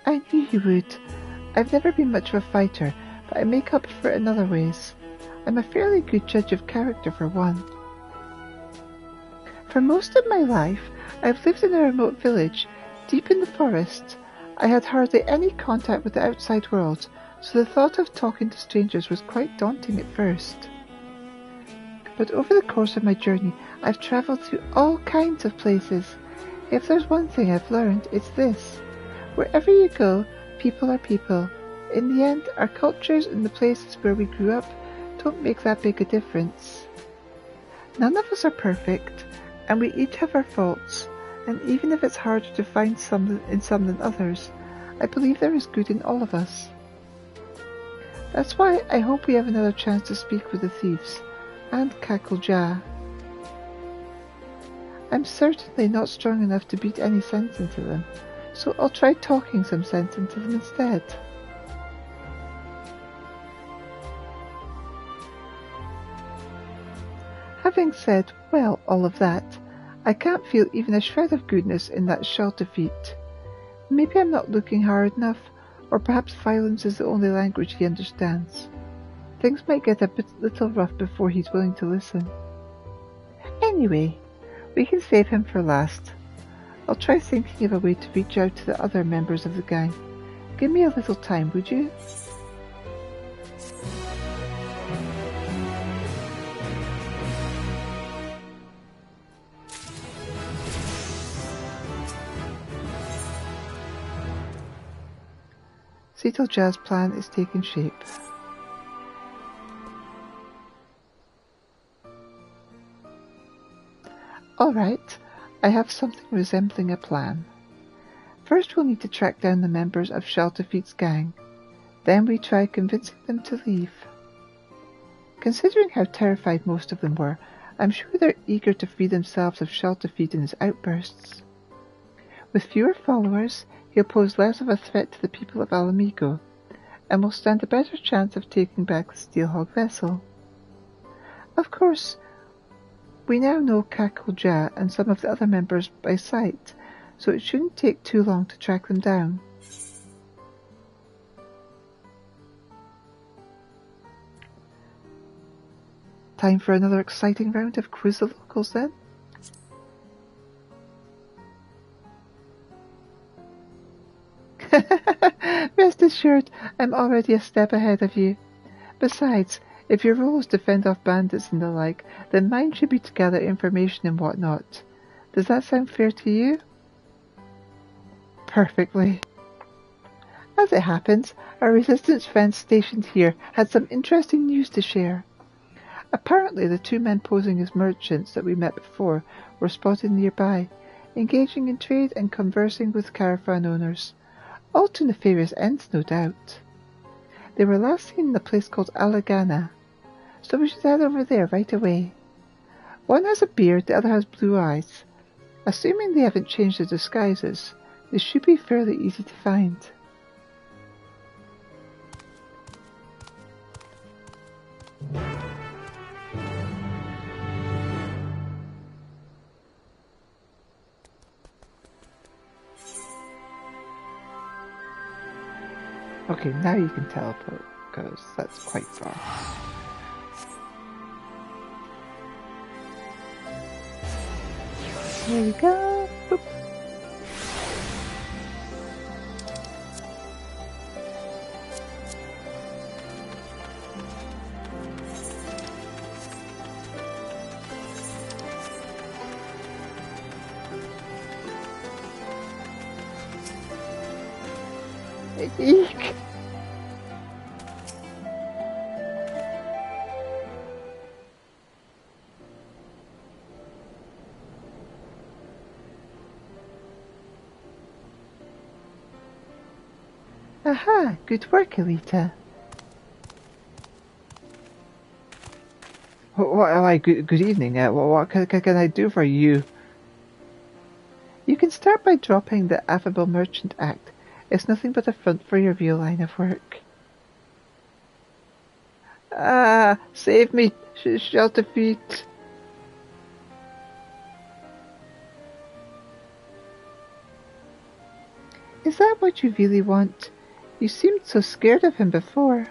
I knew you would. I've never been much of a fighter, but I make up for it in other ways. I'm a fairly good judge of character for one. For most of my life, I've lived in a remote village, deep in the forest. I had hardly any contact with the outside world, so the thought of talking to strangers was quite daunting at first. But over the course of my journey, I've travelled through all kinds of places. If there's one thing I've learned, it's this. Wherever you go, people are people. In the end, our cultures and the places where we grew up don't make that big a difference. None of us are perfect, and we each have our faults, and even if it's harder to find some in some than others, I believe there is good in all of us. That's why I hope we have another chance to speak with the thieves, and Kakulja. I'm certainly not strong enough to beat any sense into them, so I'll try talking some sense into them instead. Having said, well, all of that, I can't feel even a shred of goodness in that shelter feat. Maybe I'm not looking hard enough, or perhaps violence is the only language he understands. Things might get a little rough before he's willing to listen. Anyway, we can save him for last. I'll try thinking of a way to reach out to the other members of the gang. Give me a little time, would you? Seatalja's plan is taking shape. Alright, I have something resembling a plan. First we'll need to track down the members of Shelterfeet's gang. Then we try convincing them to leave. Considering how terrified most of them were, I'm sure they're eager to free themselves of Shelterfeet and his outbursts. With fewer followers, he'll pose less of a threat to the people of Alamigo, and will stand a better chance of taking back the Steelhog vessel. Of course, we now know Kakulja and some of the other members by sight, so it shouldn't take too long to track them down. Time for another exciting round of Quiz the Locals then? Rest assured, I'm already a step ahead of you. Besides, if your role is to fend off bandits and the like, then mine should be to gather information and whatnot. Does that sound fair to you? Perfectly. As it happens, our resistance friends stationed here had some interesting news to share. Apparently the two men posing as merchants that we met before were spotted nearby, engaging in trade and conversing with caravan owners. All to nefarious ends, no doubt. They were last seen in a place called Alagana, so we should head over there right away. One has a beard, the other has blue eyes. Assuming they haven't changed their disguises, they should be fairly easy to find. Okay, now you can teleport, because that's quite far. Here we go. Boop. Eek! Aha! Good work, Elita. Good evening. What can I do for you? You can start by dropping the affable merchant act. It's nothing but a front for your real line of work. Ah, save me, Shelterfeet. Is that what you really want? You seemed so scared of him before.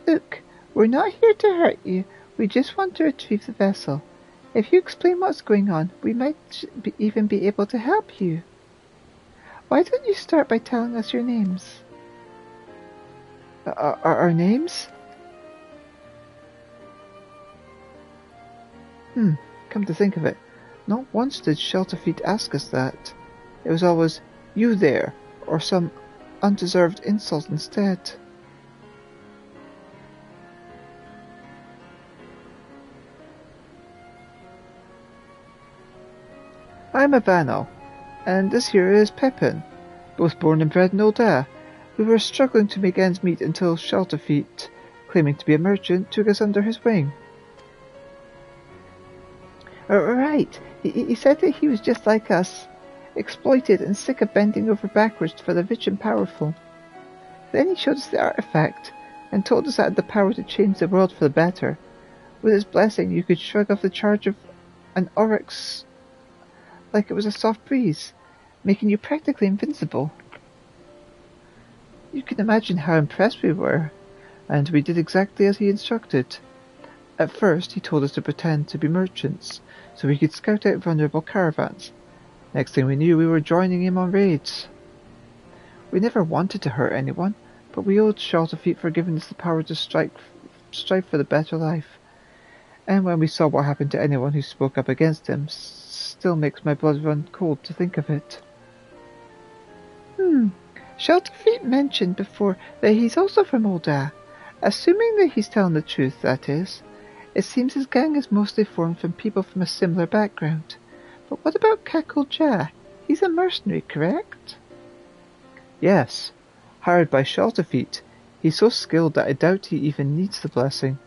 Look, we're not here to hurt you. We just want to retrieve the vessel. If you explain what's going on, we might even be able to help you. Why don't you start by telling us your names? Our names? Come to think of it, not once did Shelterfeet ask us that. It was always, you there, or some undeserved insult instead. I'm a Vanel, and this here is Pepin, both born and bred in Oldar. We were struggling to make ends meet until Shelterfeet, claiming to be a merchant, took us under his wing. Right, he said that he was just like us, exploited and sick of bending over backwards for the rich and powerful. Then he showed us the artifact, and told us it had the power to change the world for the better. With his blessing you could shrug off the charge of an oryx like it was a soft breeze, making you practically invincible. You can imagine how impressed we were, and we did exactly as he instructed. At first he told us to pretend to be merchants, so we could scout out vulnerable caravans. Next thing we knew, we were joining him on raids. We never wanted to hurt anyone, but we owed Shelterfeet for giving us the power to strive for the better life. And when we saw what happened to anyone who spoke up against him, still makes my blood run cold to think of it. Shelterfeet mentioned before that he's also from Oldar. Assuming that he's telling the truth, that is. It seems his gang is mostly formed from people from a similar background. But what about Kakulja? He's a mercenary, correct? Yes, hired by Shelterfeet. He's so skilled that I doubt he even needs the blessing.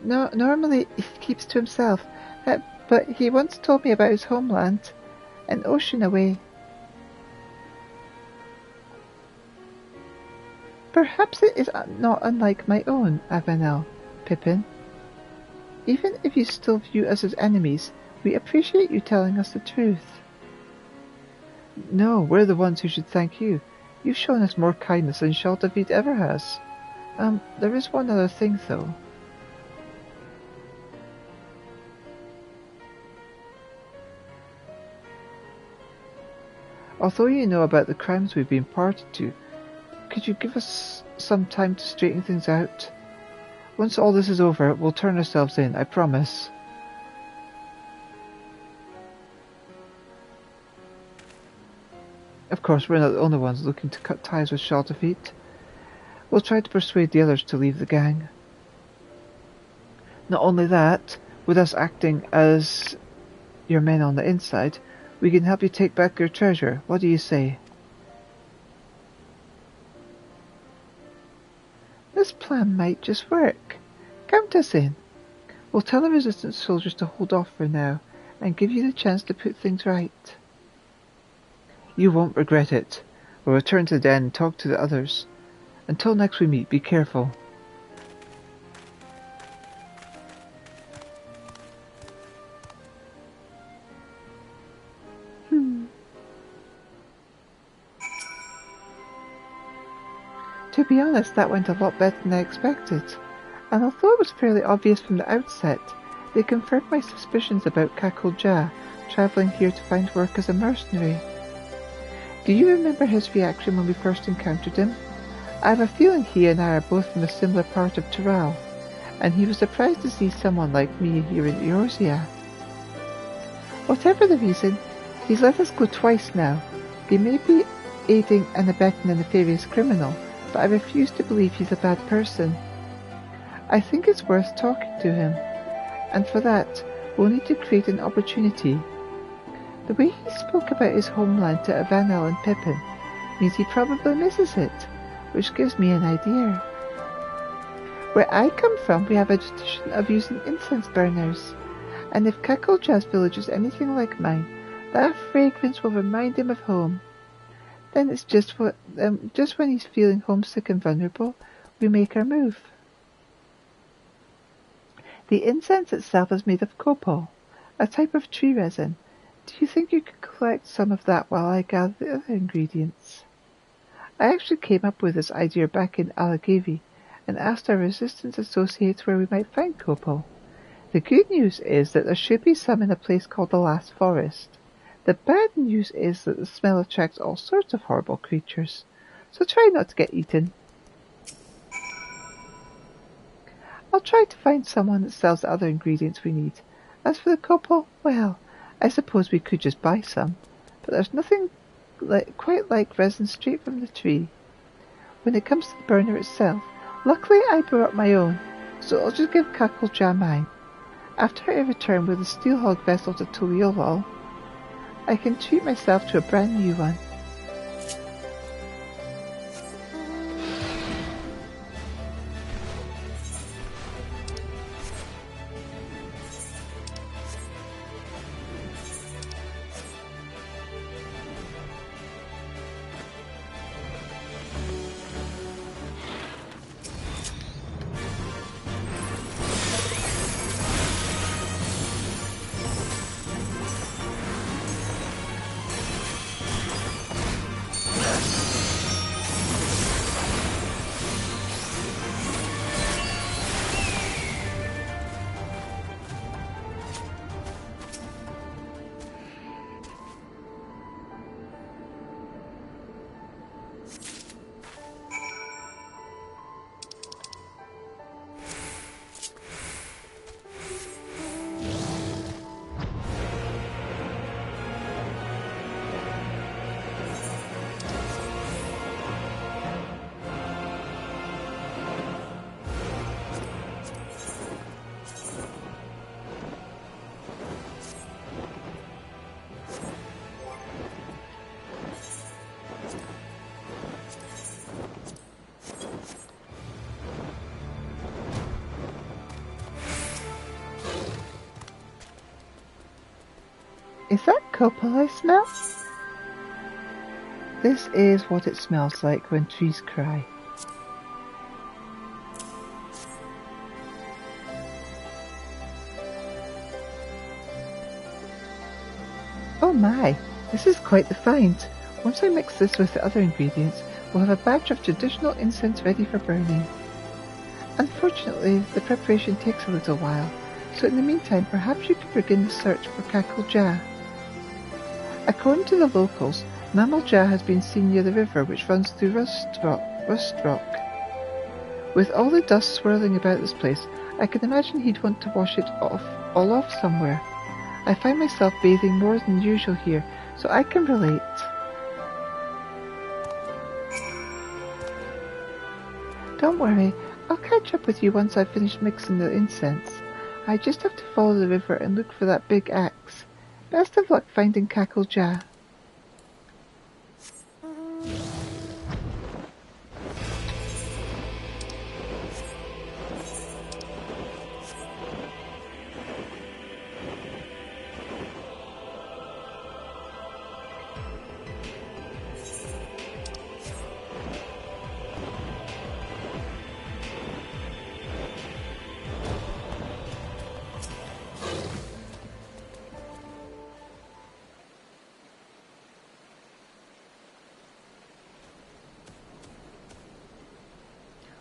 No, normally he keeps to himself, but he once told me about his homeland, an ocean away. Perhaps it is not unlike my own, Avanel, Pippin. Even if you still view us as enemies, we appreciate you telling us the truth. No, we're the ones who should thank you. You've shown us more kindness than Shelterfeet ever has. There is one other thing, though. Although you know about the crimes we've been party to, could you give us some time to straighten things out? Once all this is over, we'll turn ourselves in, I promise. Of course, we're not the only ones looking to cut ties with Shelterfeet. We'll try to persuade the others to leave the gang. Not only that, with us acting as your men on the inside, we can help you take back your treasure. What do you say? This plan might just work. Count us in. We'll tell the resistance soldiers to hold off for now, and give you the chance to put things right. You won't regret it. We'll return to the den and talk to the others. Until next we meet, be careful. To be honest, that went a lot better than I expected. And although it was fairly obvious from the outset, they confirmed my suspicions about Kakulja travelling here to find work as a mercenary. Do you remember his reaction when we first encountered him? I have a feeling he and I are both from a similar part of Tural, and he was surprised to see someone like me here in Eorzea. Whatever the reason, he's let us go twice now. He may be aiding and abetting a nefarious criminal, but I refuse to believe he's a bad person. I think it's worth talking to him, and for that, we'll need to create an opportunity. The way he spoke about his homeland to Avanel and Pippin means he probably misses it, which gives me an idea. Where I come from, we have a tradition of using incense burners, and if Kakulja's village is anything like mine, that fragrance will remind him of home. Then it's just when he's feeling homesick and vulnerable, we make our move. The incense itself is made of copal, a type of tree resin. Do you think you could collect some of that while I gather the other ingredients? I actually came up with this idea back in Alagavi and asked our resistance associates where we might find copal. The good news is that there should be some in a place called the Last Forest. The bad news is that the smell attracts all sorts of horrible creatures, so try not to get eaten. I'll try to find someone that sells the other ingredients we need. As for the copal, well, I suppose we could just buy some, but there's nothing quite like resin straight from the tree. When it comes to the burner itself, luckily I brought my own, so I'll just give Kakulja mine. After I return with the steel hog vessel to Tuliolol, I can treat myself to a brand new one. Is that copal I smell? This is what it smells like when trees cry. Oh my, this is quite the find. Once I mix this with the other ingredients, we'll have a batch of traditional incense ready for burning. Unfortunately, the preparation takes a little while, so in the meantime perhaps you could begin the search for Kakulja. According to the locals, Mamalja has been seen near the river which runs through Rust Rock. With all the dust swirling about this place, I can imagine he'd want to wash it all off somewhere. I find myself bathing more than usual here, so I can relate. Don't worry, I'll catch up with you once I've finished mixing the incense. I just have to follow the river and look for that big axe. Best of luck finding Kakulja.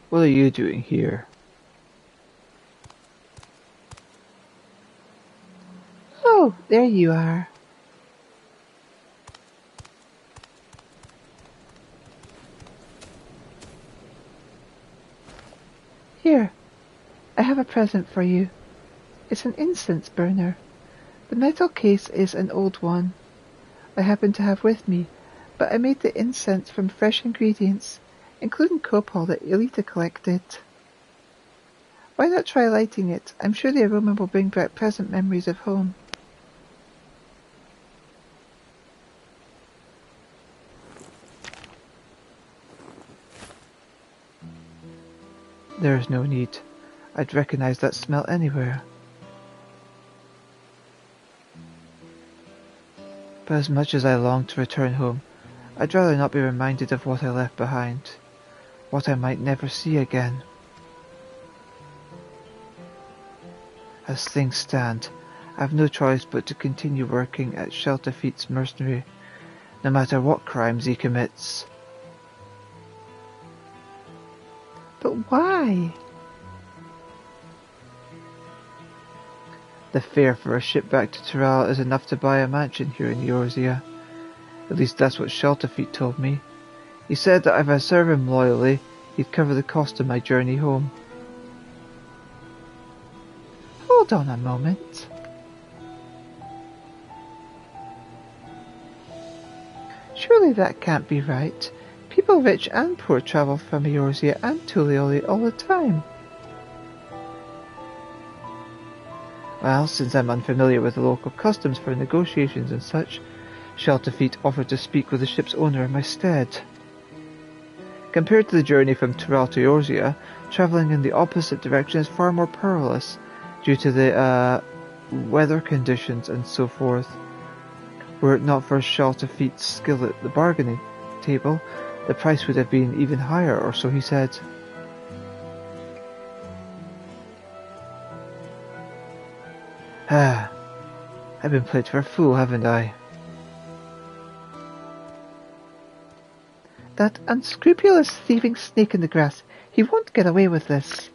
What are you doing here? Oh, there you are. Here, I have a present for you. It's an incense burner. The metal case is an old one I happen to have with me, but I made the incense from fresh ingredients, including copal that Elita collected. Why not try lighting it? I'm sure the aroma will bring back pleasant memories of home. There is no need. I'd recognize that smell anywhere. But as much as I long to return home, I'd rather not be reminded of what I left behind, what I might never see again. As things stand, I've no choice but to continue working at Shelterfeet's mercenary, no matter what crimes he commits. But why? The fare for a ship back to Tyrrell is enough to buy a mansion here in Eorzea. At least that's what Shelterfeet told me. He said that if I serve him loyally, he'd cover the cost of my journey home. Hold on a moment. Surely that can't be right. People rich and poor travel from Eorzea and Tulioli all the time. Well, since I'm unfamiliar with the local customs for negotiations and such, Shelterfeet offered to speak with the ship's owner in my stead. Compared to the journey from Tyrrell to Eorzea, travelling in the opposite direction is far more perilous, due to the weather conditions and so forth. Were it not for Shelterfeet's skill at the bargaining table, the price would have been even higher, or so he said. I've been played for a fool, haven't I? That unscrupulous thieving snake in the grass. He won't get away with this.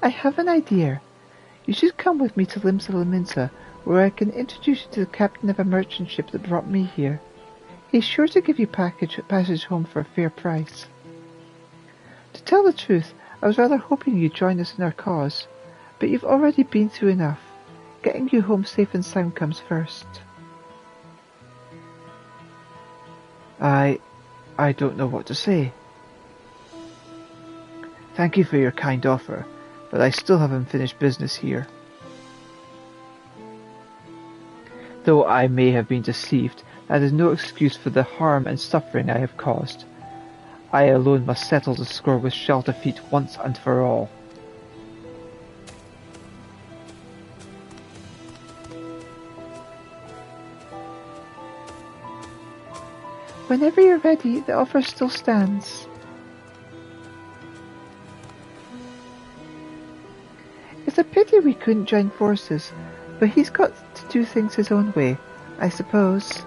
I have an idea. You should come with me to Limsa, where I can introduce you to the captain of a merchant ship that brought me here. He's sure to give you passage home for a fair price. To tell the truth, I was rather hoping you'd join us in our cause, but you've already been through enough. Getting you home safe and sound comes first. I don't know what to say. Thank you for your kind offer, but I still have unfinished business here. Though I may have been deceived, that is no excuse for the harm and suffering I have caused. I alone must settle the score with Shelterfeet once and for all. Whenever you're ready, the offer still stands. It's a pity we couldn't join forces, but he's got to do things his own way, I suppose.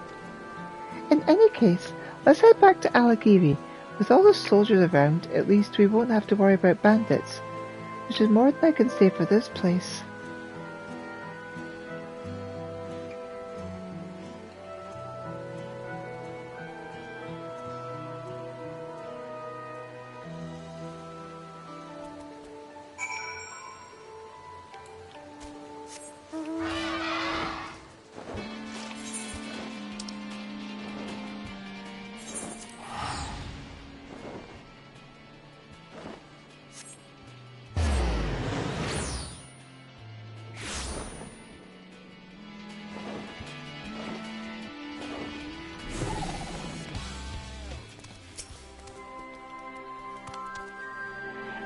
In any case, let's head back to Alagiri. With all the soldiers around, at least we won't have to worry about bandits, which is more than I can say for this place.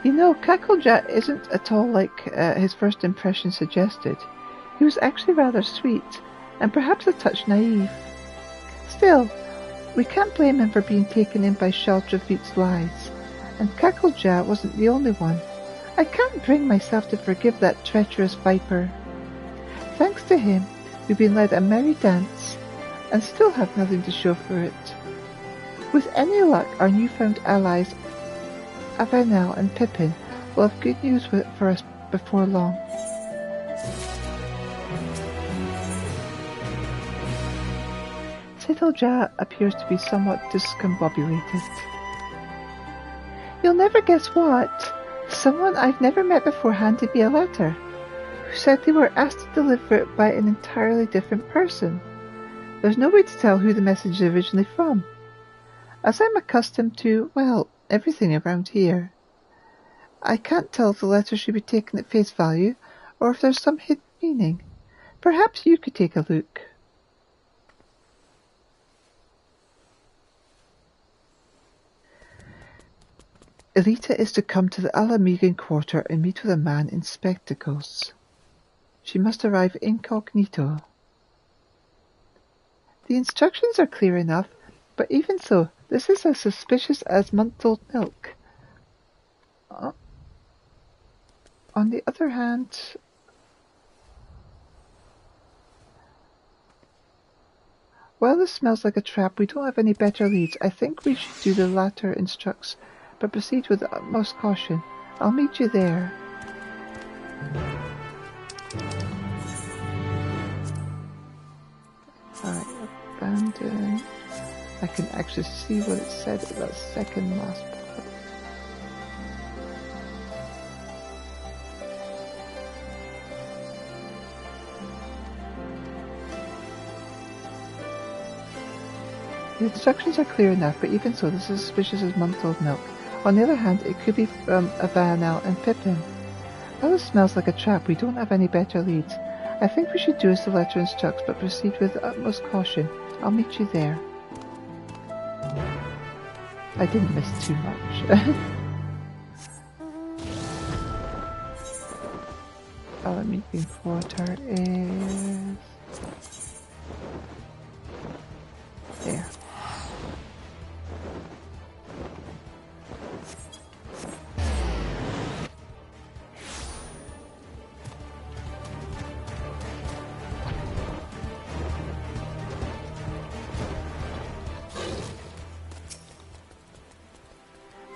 You know, Kakolja isn't at all like his first impression suggested. He was actually rather sweet, and perhaps a touch naive. Still, we can't blame him for being taken in by Shelterfeet's lies, and Kakolja wasn't the only one. I can't bring myself to forgive that treacherous viper. Thanks to him, we've been led a merry dance, and still have nothing to show for it. With any luck, our newfound allies Avenel and Pippin will have good news for us before long. Sittleja appears to be somewhat discombobulated. You'll never guess what? Someone I've never met before handed me a letter, who said they were asked to deliver it by an entirely different person. There's no way to tell who the message is originally from. As I'm accustomed to, well, everything around here, I can't tell if the letter should be taken at face value, or if there's some hidden meaning. Perhaps you could take a look. Elita is to come to the Alamegan quarter and meet with a man in spectacles. She must arrive incognito. The instructions are clear enough, but even so, this is as suspicious as month-old milk. On the other hand, while this smells like a trap, we don't have any better leads. I think we should do the latter instructs, but proceed with the utmost caution. I'll meet you there. Alright, abandon. I can actually see what it said at that second last part. The instructions are clear enough, but even so, this is suspicious as month-old milk. On the other hand, it could be from Avanel and Pippin. Oh, this smells like a trap. We don't have any better leads. I think we should do as the letter instructs, but proceed with the utmost caution. I'll meet you there. I didn't miss too much. Our meeting quarter is... there.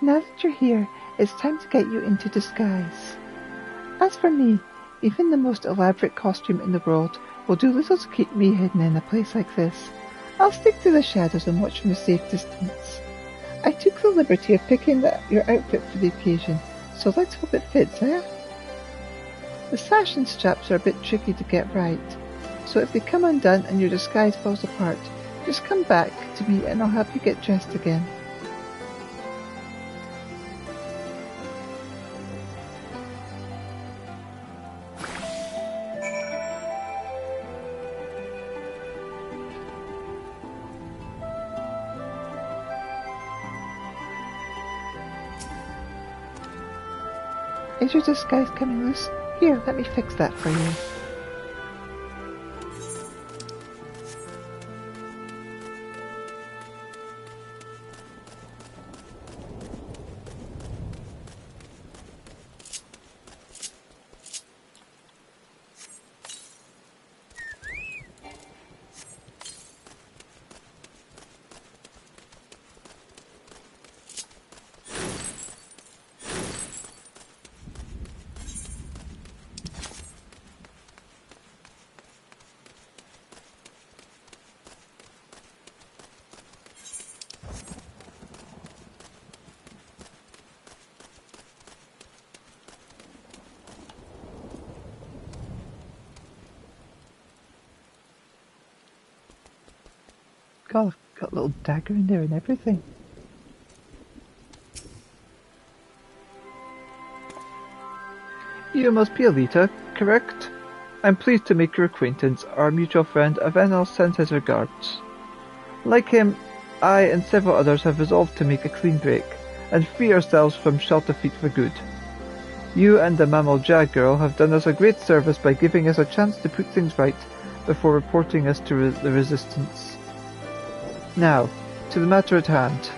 Now that you're here, it's time to get you into disguise. As for me, even the most elaborate costume in the world will do little to keep me hidden in a place like this. I'll stick to the shadows and watch from a safe distance. I took the liberty of picking your outfit for the occasion, so let's hope it fits, eh? The sash and straps are a bit tricky to get right, so if they come undone and your disguise falls apart, just come back to me and I'll help you get dressed again. Is your disguise coming loose? Here, let me fix that for you. God, I've got a little dagger in there and everything. You must be Elita, correct? I'm pleased to make your acquaintance. Our mutual friend Avenel sends his regards. Like him, I and several others have resolved to make a clean break and free ourselves from shelter feet for good. You and the Mammal Jag girl have done us a great service by giving us a chance to put things right before reporting us to the Resistance. Now, to the matter at hand.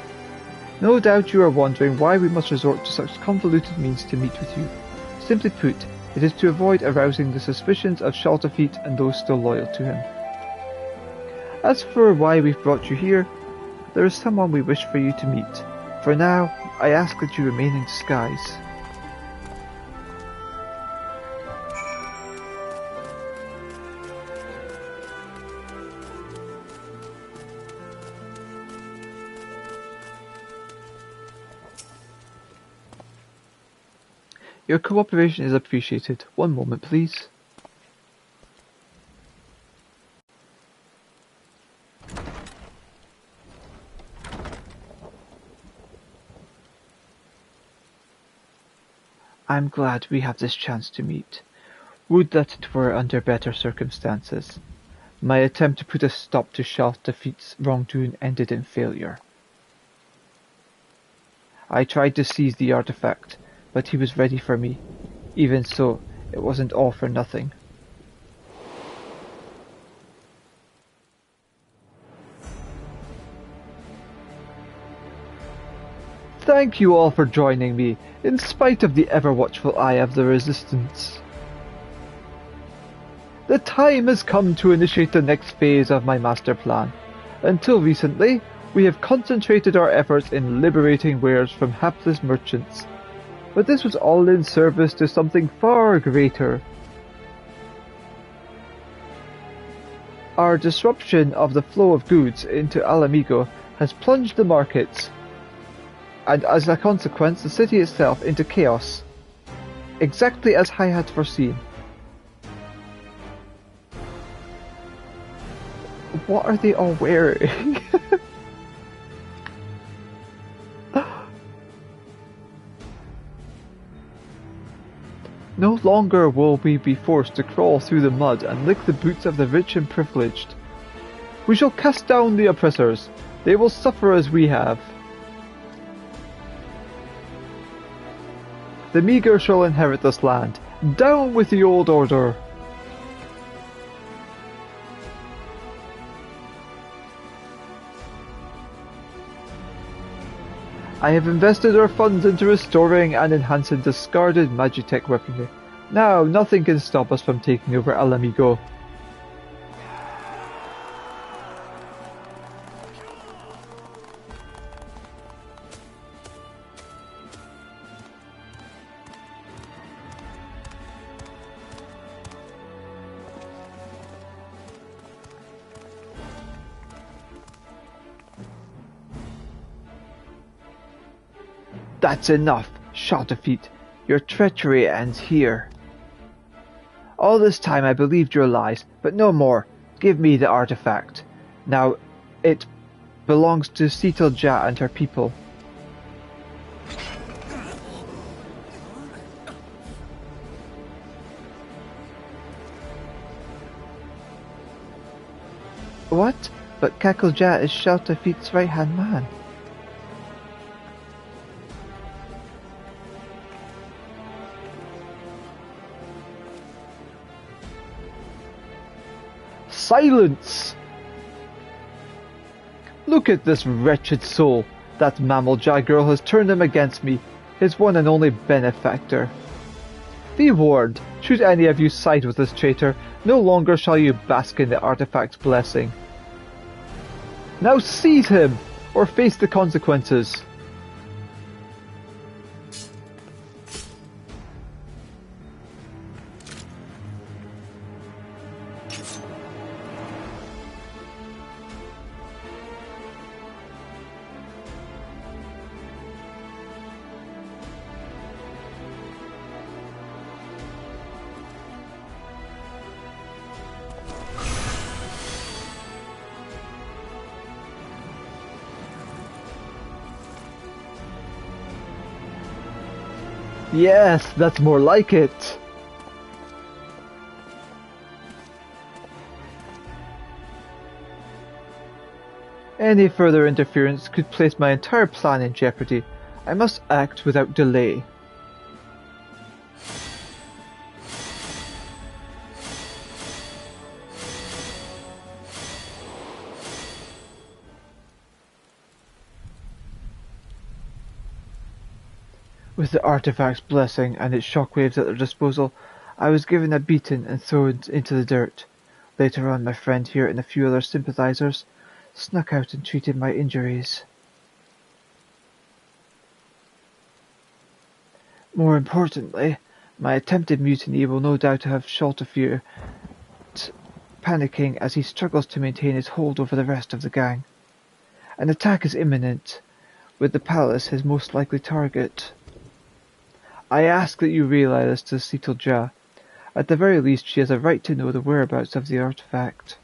No doubt you are wondering why we must resort to such convoluted means to meet with you. Simply put, it is to avoid arousing the suspicions of Shalterfeet and those still loyal to him. As for why we've brought you here, there is someone we wish for you to meet. For now, I ask that you remain in disguise. Your cooperation is appreciated. One moment, please. I'm glad we have this chance to meet. Would that it were under better circumstances. My attempt to put a stop to Shalterfeet's wrongdoing ended in failure. I tried to seize the artifact, but he was ready for me. Even so, it wasn't all for nothing. Thank you all for joining me, in spite of the ever-watchful eye of the Resistance. The time has come to initiate the next phase of my master plan. Until recently, we have concentrated our efforts in liberating wares from hapless merchants. but this was all in service to something far greater. Our disruption of the flow of goods into Alamigo has plunged the markets, and as a consequence the city itself into chaos, exactly as I had foreseen. What are they all wearing? No longer will we be forced to crawl through the mud and lick the boots of the rich and privileged. We shall cast down the oppressors. They will suffer as we have. The meagre shall inherit this land. Down with the old order! I have invested our funds into restoring and enhancing discarded Magitech weaponry. Now, nothing can stop us from taking over Alamigo. That's enough, Shoutafeet. Your treachery ends here. All this time I believed your lies, but no more. Give me the artifact. Now, it belongs to Sitaljah and her people. What? But Kakeljah is Shoutafeet's right-hand man. Silence! Look at this wretched soul. That Mameljah girl has turned him against me, his one and only benefactor. Be warned, should any of you side with this traitor, no longer shall you bask in the artifact's blessing. Now seize him, or face the consequences. Yes, that's more like it. Any further interference could place my entire plan in jeopardy. I must act without delay. With the artifact's blessing and its shockwaves at their disposal, I was given a beating and thrown into the dirt. Later on, my friend here and a few other sympathizers snuck out and treated my injuries. More importantly, my attempted mutiny will no doubt have Shoutafeet panicking as he struggles to maintain his hold over the rest of the gang. An attack is imminent, with the palace his most likely target. I ask that you relay this to Sitaljah. At the very least, she has a right to know the whereabouts of the artifact.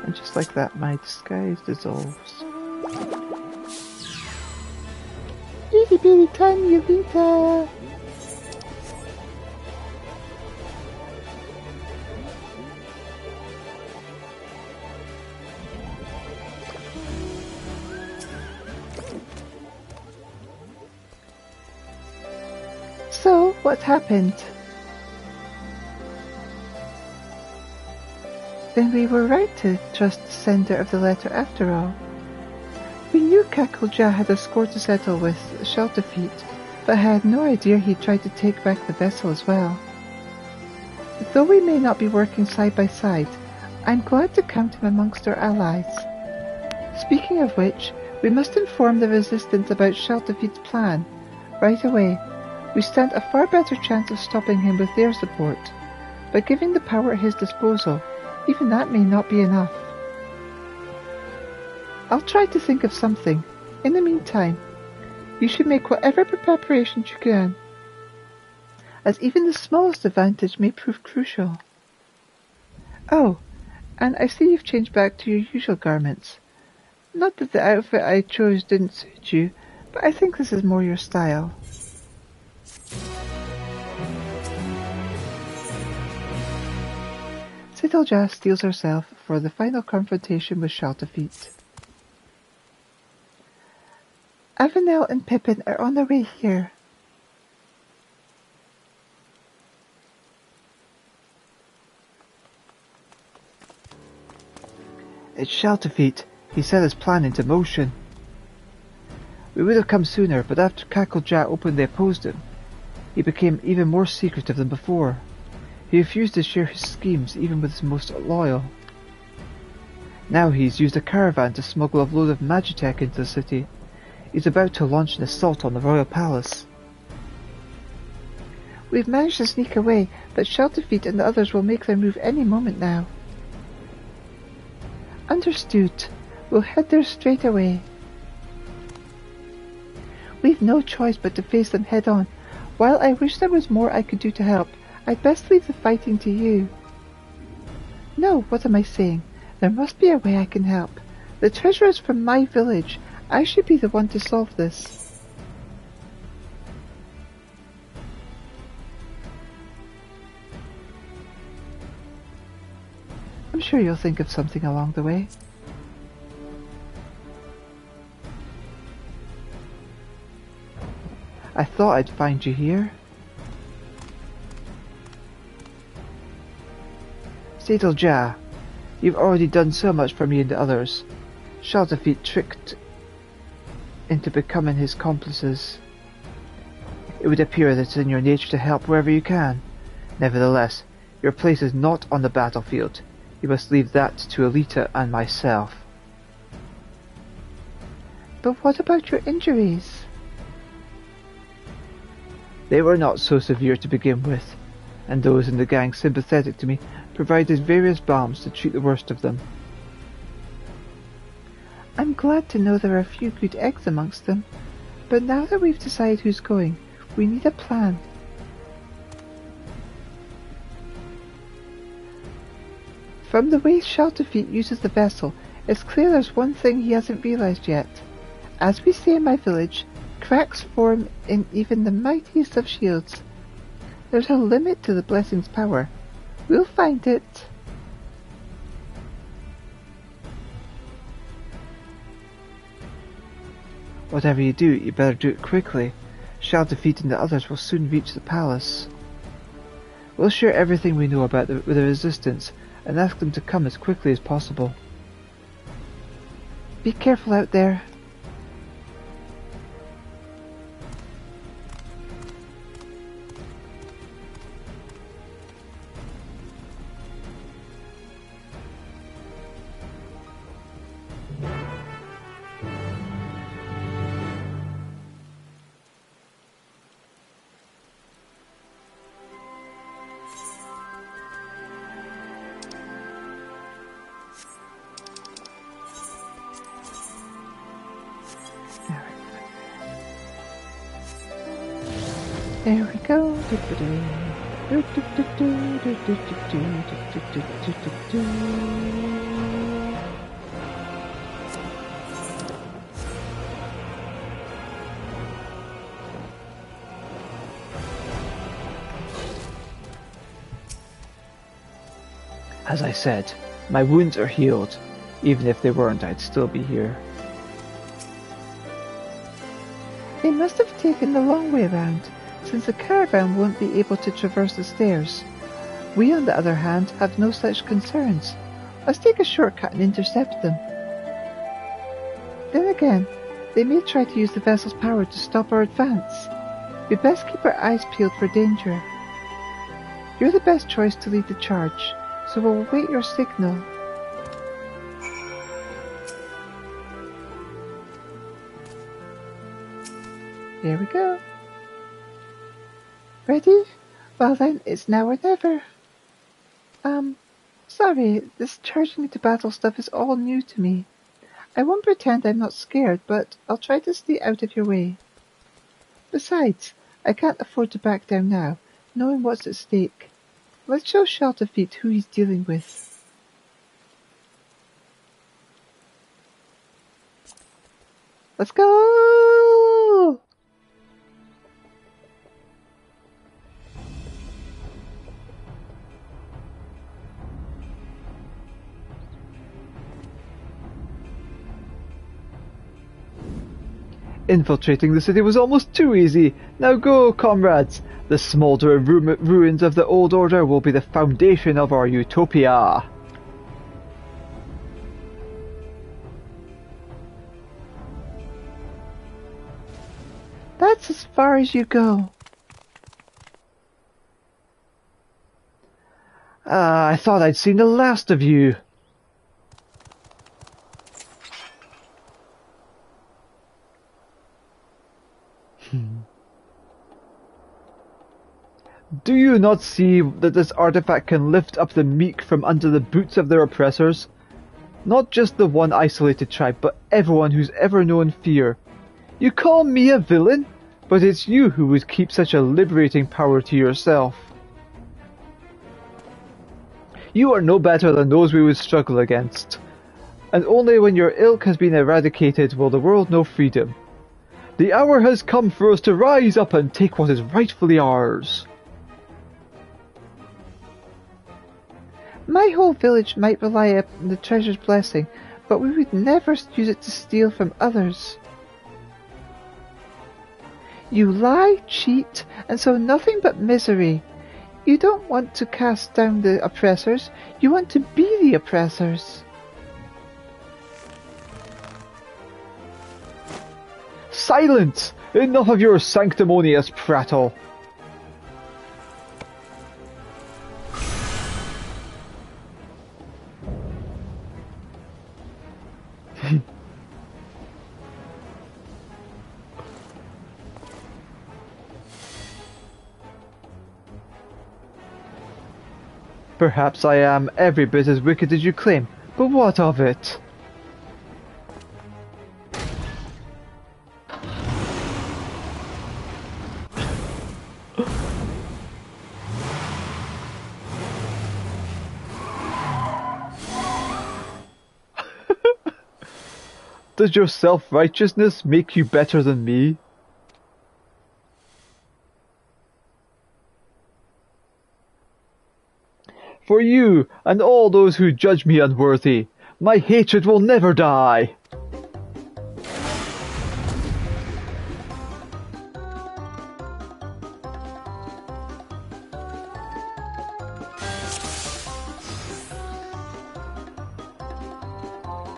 And just like that, my disguise dissolves. Itty bitty tiny Elita! So, what happened? Then we were right to trust the sender of the letter after all. We knew Kakeljah had a score to settle with Shoutafeet, but I had no idea he'd tried to take back the vessel as well. Though we may not be working side by side, I'm glad to count him amongst our allies. Speaking of which, we must inform the Resistance about Shelterfeet's plan. Right away. We stand a far better chance of stopping him with their support. By giving the power at his disposal, even that may not be enough. I'll try to think of something. In the meantime, you should make whatever preparations you can, as even the smallest advantage may prove crucial. Oh, and I see you've changed back to your usual garments. Not that the outfit I chose didn't suit you, but I think this is more your style. Sittleja steels herself for the final confrontation with Shelterfeet. Avenel and Pippin are on their way here. It's Shelterfeet. He set his plan into motion. We would have come sooner, but after Cacklejack openly opposed him, he became even more secretive than before. He refused to share his schemes even with his most loyal. Now he's used a caravan to smuggle a load of Magitech into the city. He's about to launch an assault on the royal palace. We've managed to sneak away, but Shelterfeet and the others will make their move any moment now. Understood. We'll head there straight away. We've no choice but to face them head on. While I wish there was more I could do to help, I'd best leave the fighting to you. No, what am I saying? There must be a way I can help. The treasure is from my village. I should be the one to solve this. I'm sure you'll think of something along the way. I thought I'd find you here. Sittleja, you've already done so much for me and the others. Shelterfeet tricked into becoming his accomplices. It would appear that it's in your nature to help wherever you can. Nevertheless, your place is not on the battlefield. You must leave that to Elita and myself. But what about your injuries? They were not so severe to begin with, and those in the gang sympathetic to me provided various balms to treat the worst of them. I'm glad to know there are a few good eggs amongst them, but now that we've decided who's going, we need a plan. From the way Shelterfeet uses the vessel, it's clear there's one thing he hasn't realized yet. As we say in my village, cracks form in even the mightiest of shields. There's a limit to the blessing's power. We'll find it. Whatever you do, you better do it quickly. Shelterfeet and the others will soon reach the palace. We'll share everything we know about with the Resistance and ask them to come as quickly as possible. Be careful out there. There we go. As I said, my wounds are healed. Even if they weren't, I'd still be here. They must have taken the long way around, since the caravan won't be able to traverse the stairs. We, on the other hand, have no such concerns. Let's take a shortcut and intercept them. Then again, they may try to use the vessel's power to stop our advance. We best keep our eyes peeled for danger. You're the best choice to lead the charge, so we'll await your signal. There we go. Ready? Well then, it's now or never. Sorry, this charging into battle stuff is all new to me. I won't pretend I'm not scared, but I'll try to stay out of your way. Besides, I can't afford to back down now, knowing what's at stake. Let's show Shelterfeet who he's dealing with. Let's go! Infiltrating the city was almost too easy. Now go, comrades. The smouldering ruins of the old order will be the foundation of our utopia. That's as far as you go. I thought I'd seen the last of you. Do you not see that this artifact can lift up the meek from under the boots of their oppressors? Not just the one isolated tribe, but everyone who's ever known fear. You call me a villain? But it's you who would keep such a liberating power to yourself. You are no better than those we would struggle against. And only when your ilk has been eradicated will the world know freedom. The hour has come for us to rise up and take what is rightfully ours. My whole village might rely upon the treasure's blessing, but we would never use it to steal from others. You lie, cheat, and sow nothing but misery. You don't want to cast down the oppressors, you want to be the oppressors. Silence! Enough of your sanctimonious prattle! Perhaps I am every bit as wicked as you claim, but what of it? Does your self-righteousness make you better than me? For you, and all those who judge me unworthy, my hatred will never die.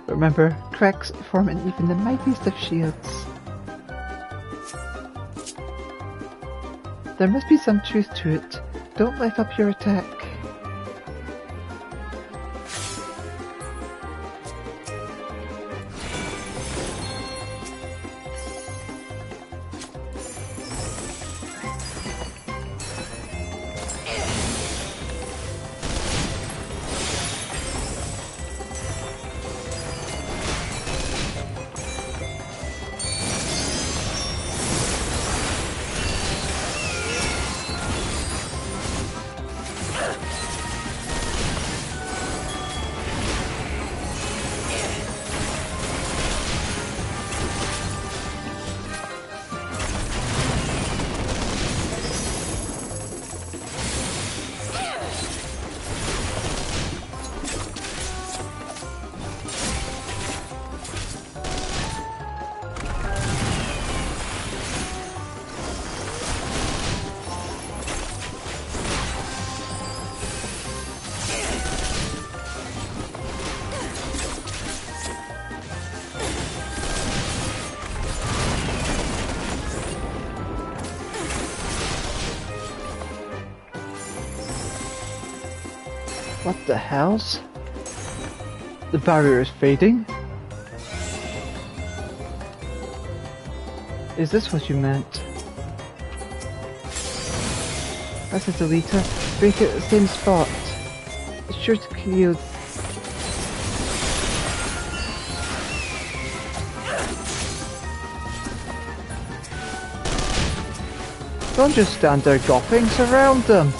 Remember, cracks form in even the mightiest of shields. There must be some truth to it. Don't let up your attack. What the hells? The barrier is fading. Is this what you meant? That's it, Elita. Break it at the same spot. It's sure to kill. Don't just stand there gawping, surround them!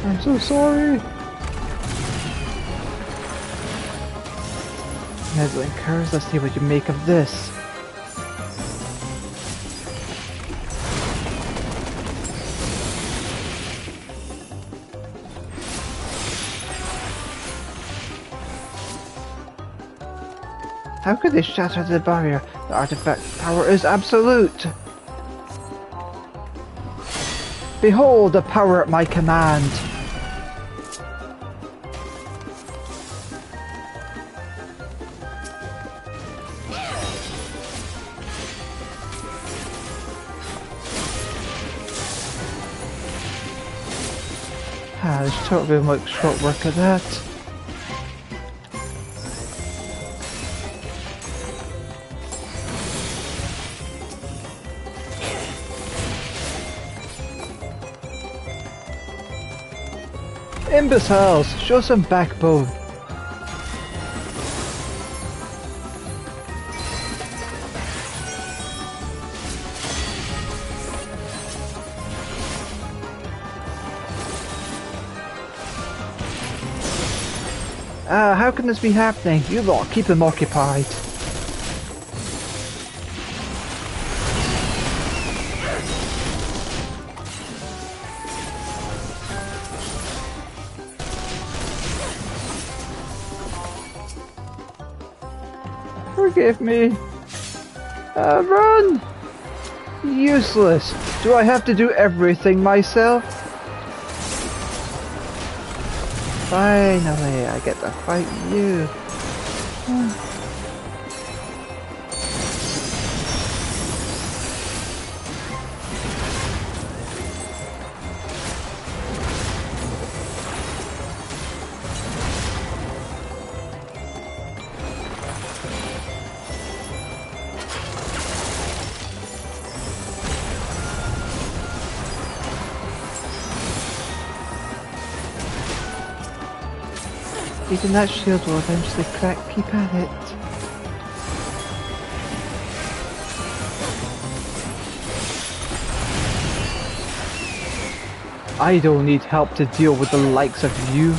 I'm so sorry. Meddling curs, let's see what you make of this. How could they shatter the barrier? The artifact power is absolute. Behold the power at my command. Ah, this totally looks short work of that. Imbeciles, show some backbone. How can this be happening? You lot, keep them occupied. Forgive me. Run! Useless. Do I have to do everything myself? Finally, I get to fight you. Even that shield will eventually crack, keep at it. I don't need help to deal with the likes of you.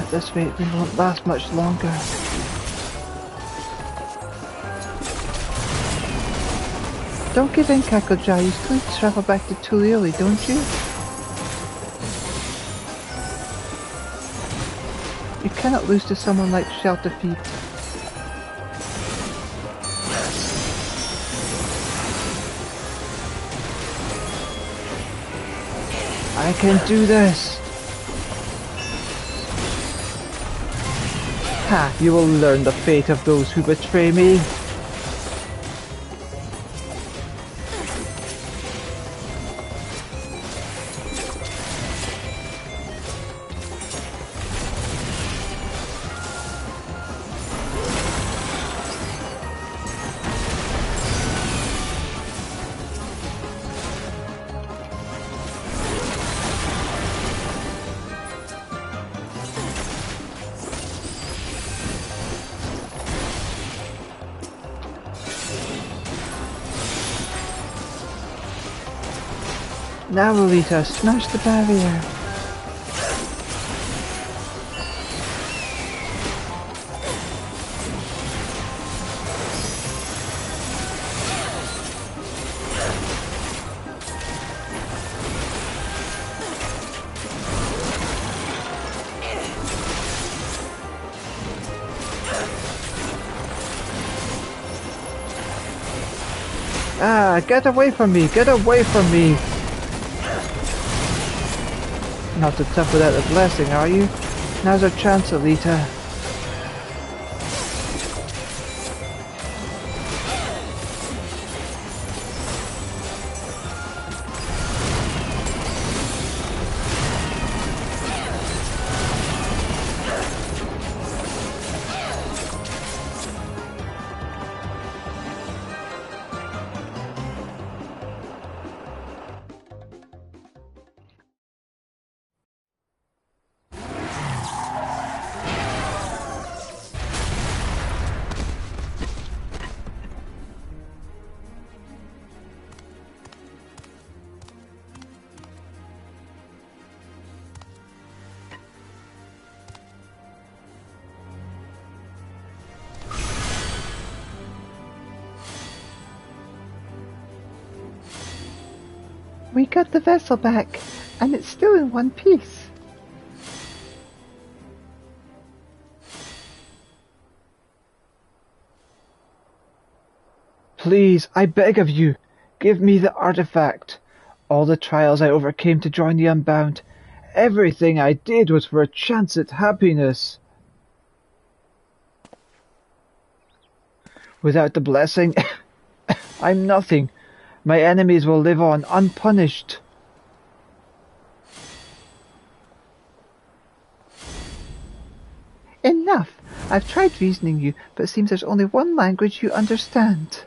At this rate, we won't last much longer. Don't give in, Kakoja. You still need to travel back to Tulioli, don't you? You cannot lose to someone like Shelter Feet. I can do this! Ha! You will learn the fate of those who betray me! Now, Elita, smash the barrier! Ah, get away from me! Get away from me! Not too tough without the blessing, are you? Now's our chance, Elita. We got the vessel back, and it's still in one piece. Please, I beg of you, give me the artifact. All the trials I overcame to join the Unbound, everything I did was for a chance at happiness. Without the blessing, I'm nothing. My enemies will live on unpunished. Enough! I've tried reasoning you, but it seems there's only one language you understand.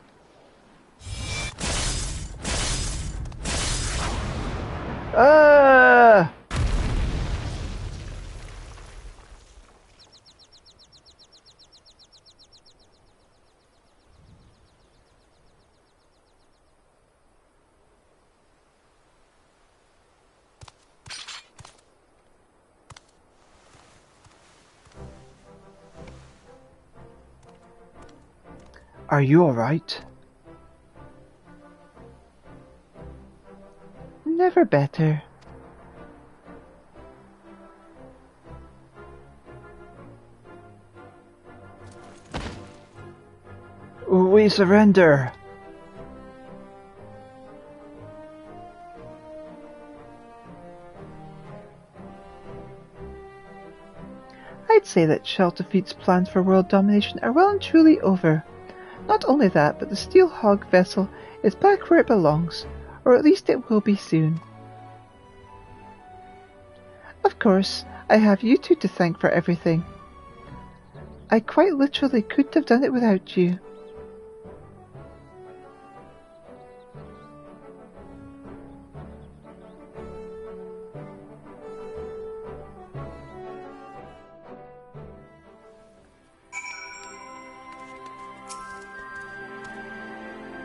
Ah! Are you alright? Never better. We surrender. I'd say that Shelter Feet's plans for world domination are well and truly over. Not only that, but the Steel Hog vessel is back where it belongs, or at least it will be soon. Of course, I have you two to thank for everything. I quite literally couldn't have done it without you.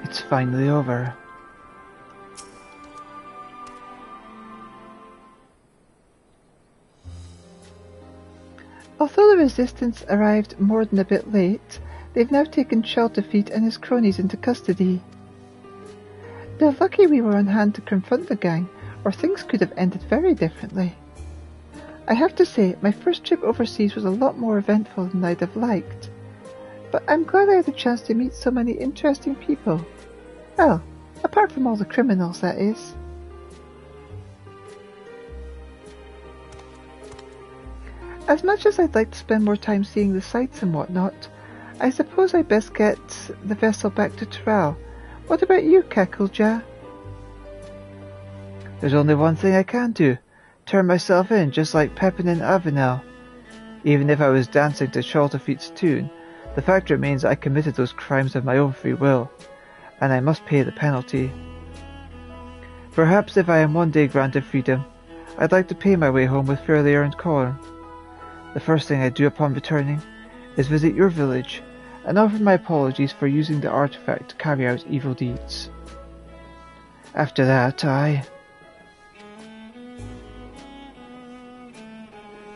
It's finally over. Although the resistance arrived more than a bit late, they've now taken Shelterfeet and his cronies into custody. They're lucky we were on hand to confront the gang, or things could have ended very differently. I have to say, my first trip overseas was a lot more eventful than I'd have liked. But I'm glad I had a chance to meet so many interesting people. Well, apart from all the criminals, that is. As much as I'd like to spend more time seeing the sights and whatnot, I suppose I best get the vessel back to Terral. What about you, Kakulja? There's only one thing I can do. Turn myself in, just like Pepin and Avenel. Even if I was dancing to Shelterfeet's tune, the fact remains I committed those crimes of my own free will, and I must pay the penalty. Perhaps if I am one day granted freedom, I'd like to pay my way home with fairly earned corn. The first thing I do upon returning is visit your village and offer my apologies for using the artifact to carry out evil deeds. After that,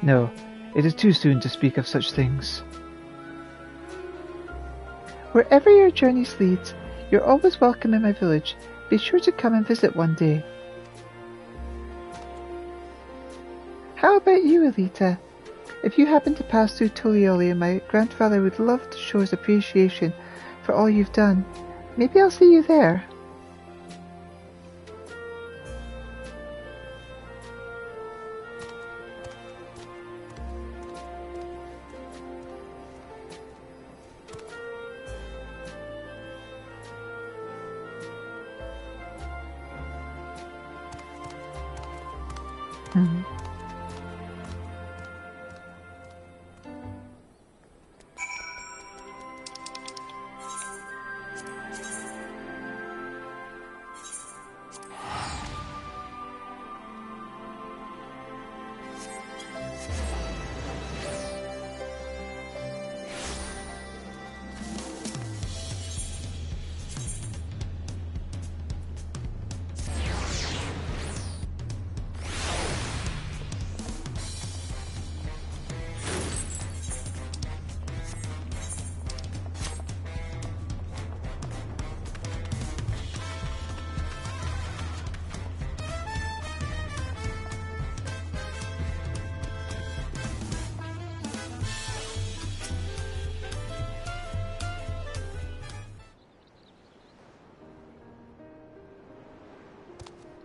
No, it is too soon to speak of such things. Wherever your journeys lead, you're always welcome in my village. Be sure to come and visit one day. How about you, Elita? If you happen to pass through Tulioli, my grandfather would love to show his appreciation for all you've done. Maybe I'll see you there.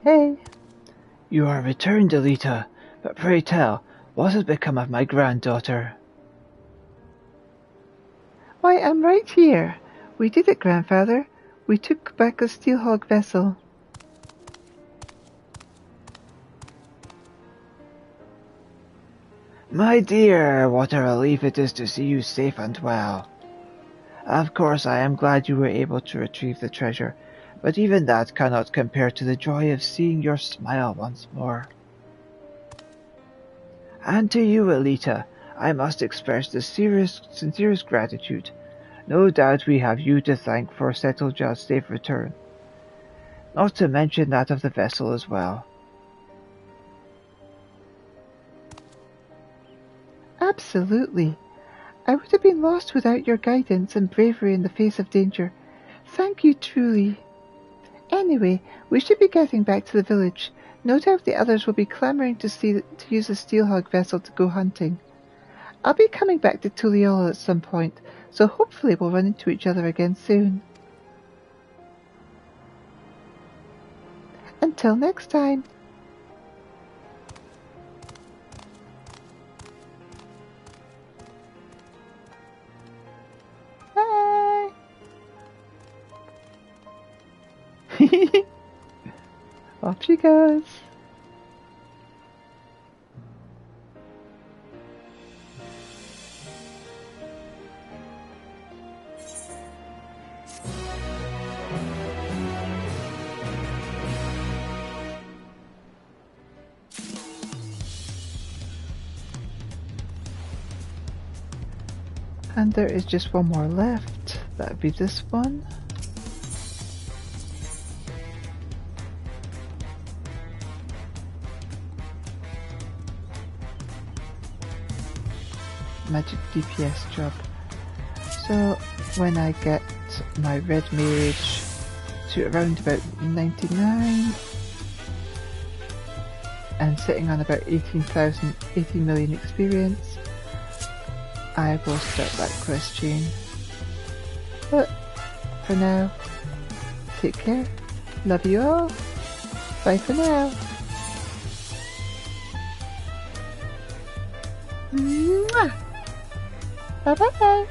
Hey. You are returned, Elita, but pray tell, what has become of my granddaughter? Why, I'm right here. We did it, Grandfather. We took back the Steelhog vessel. My dear, what a relief it is to see you safe and well. Of course, I am glad you were able to retrieve the treasure, but even that cannot compare to the joy of seeing your smile once more. And to you, Elita, I must express the sincerest gratitude. No doubt we have you to thank for Settleja's safe return, not to mention that of the vessel as well. Absolutely. I would have been lost without your guidance and bravery in the face of danger. Thank you truly. Anyway, we should be getting back to the village. No doubt the others will be clamouring to use the Steelhog vessel to go hunting. I'll be coming back to Tulioli at some point, so hopefully we'll run into each other again soon. Until next time. Bye. Off she goes. And there is just one more left. That would be this one. magic DPS job. So when I get my red mage to around about 99 and sitting on about 18 million experience, I will start that quest chain. But for now, take care, love you all, bye for now. Mwah. Bye bye.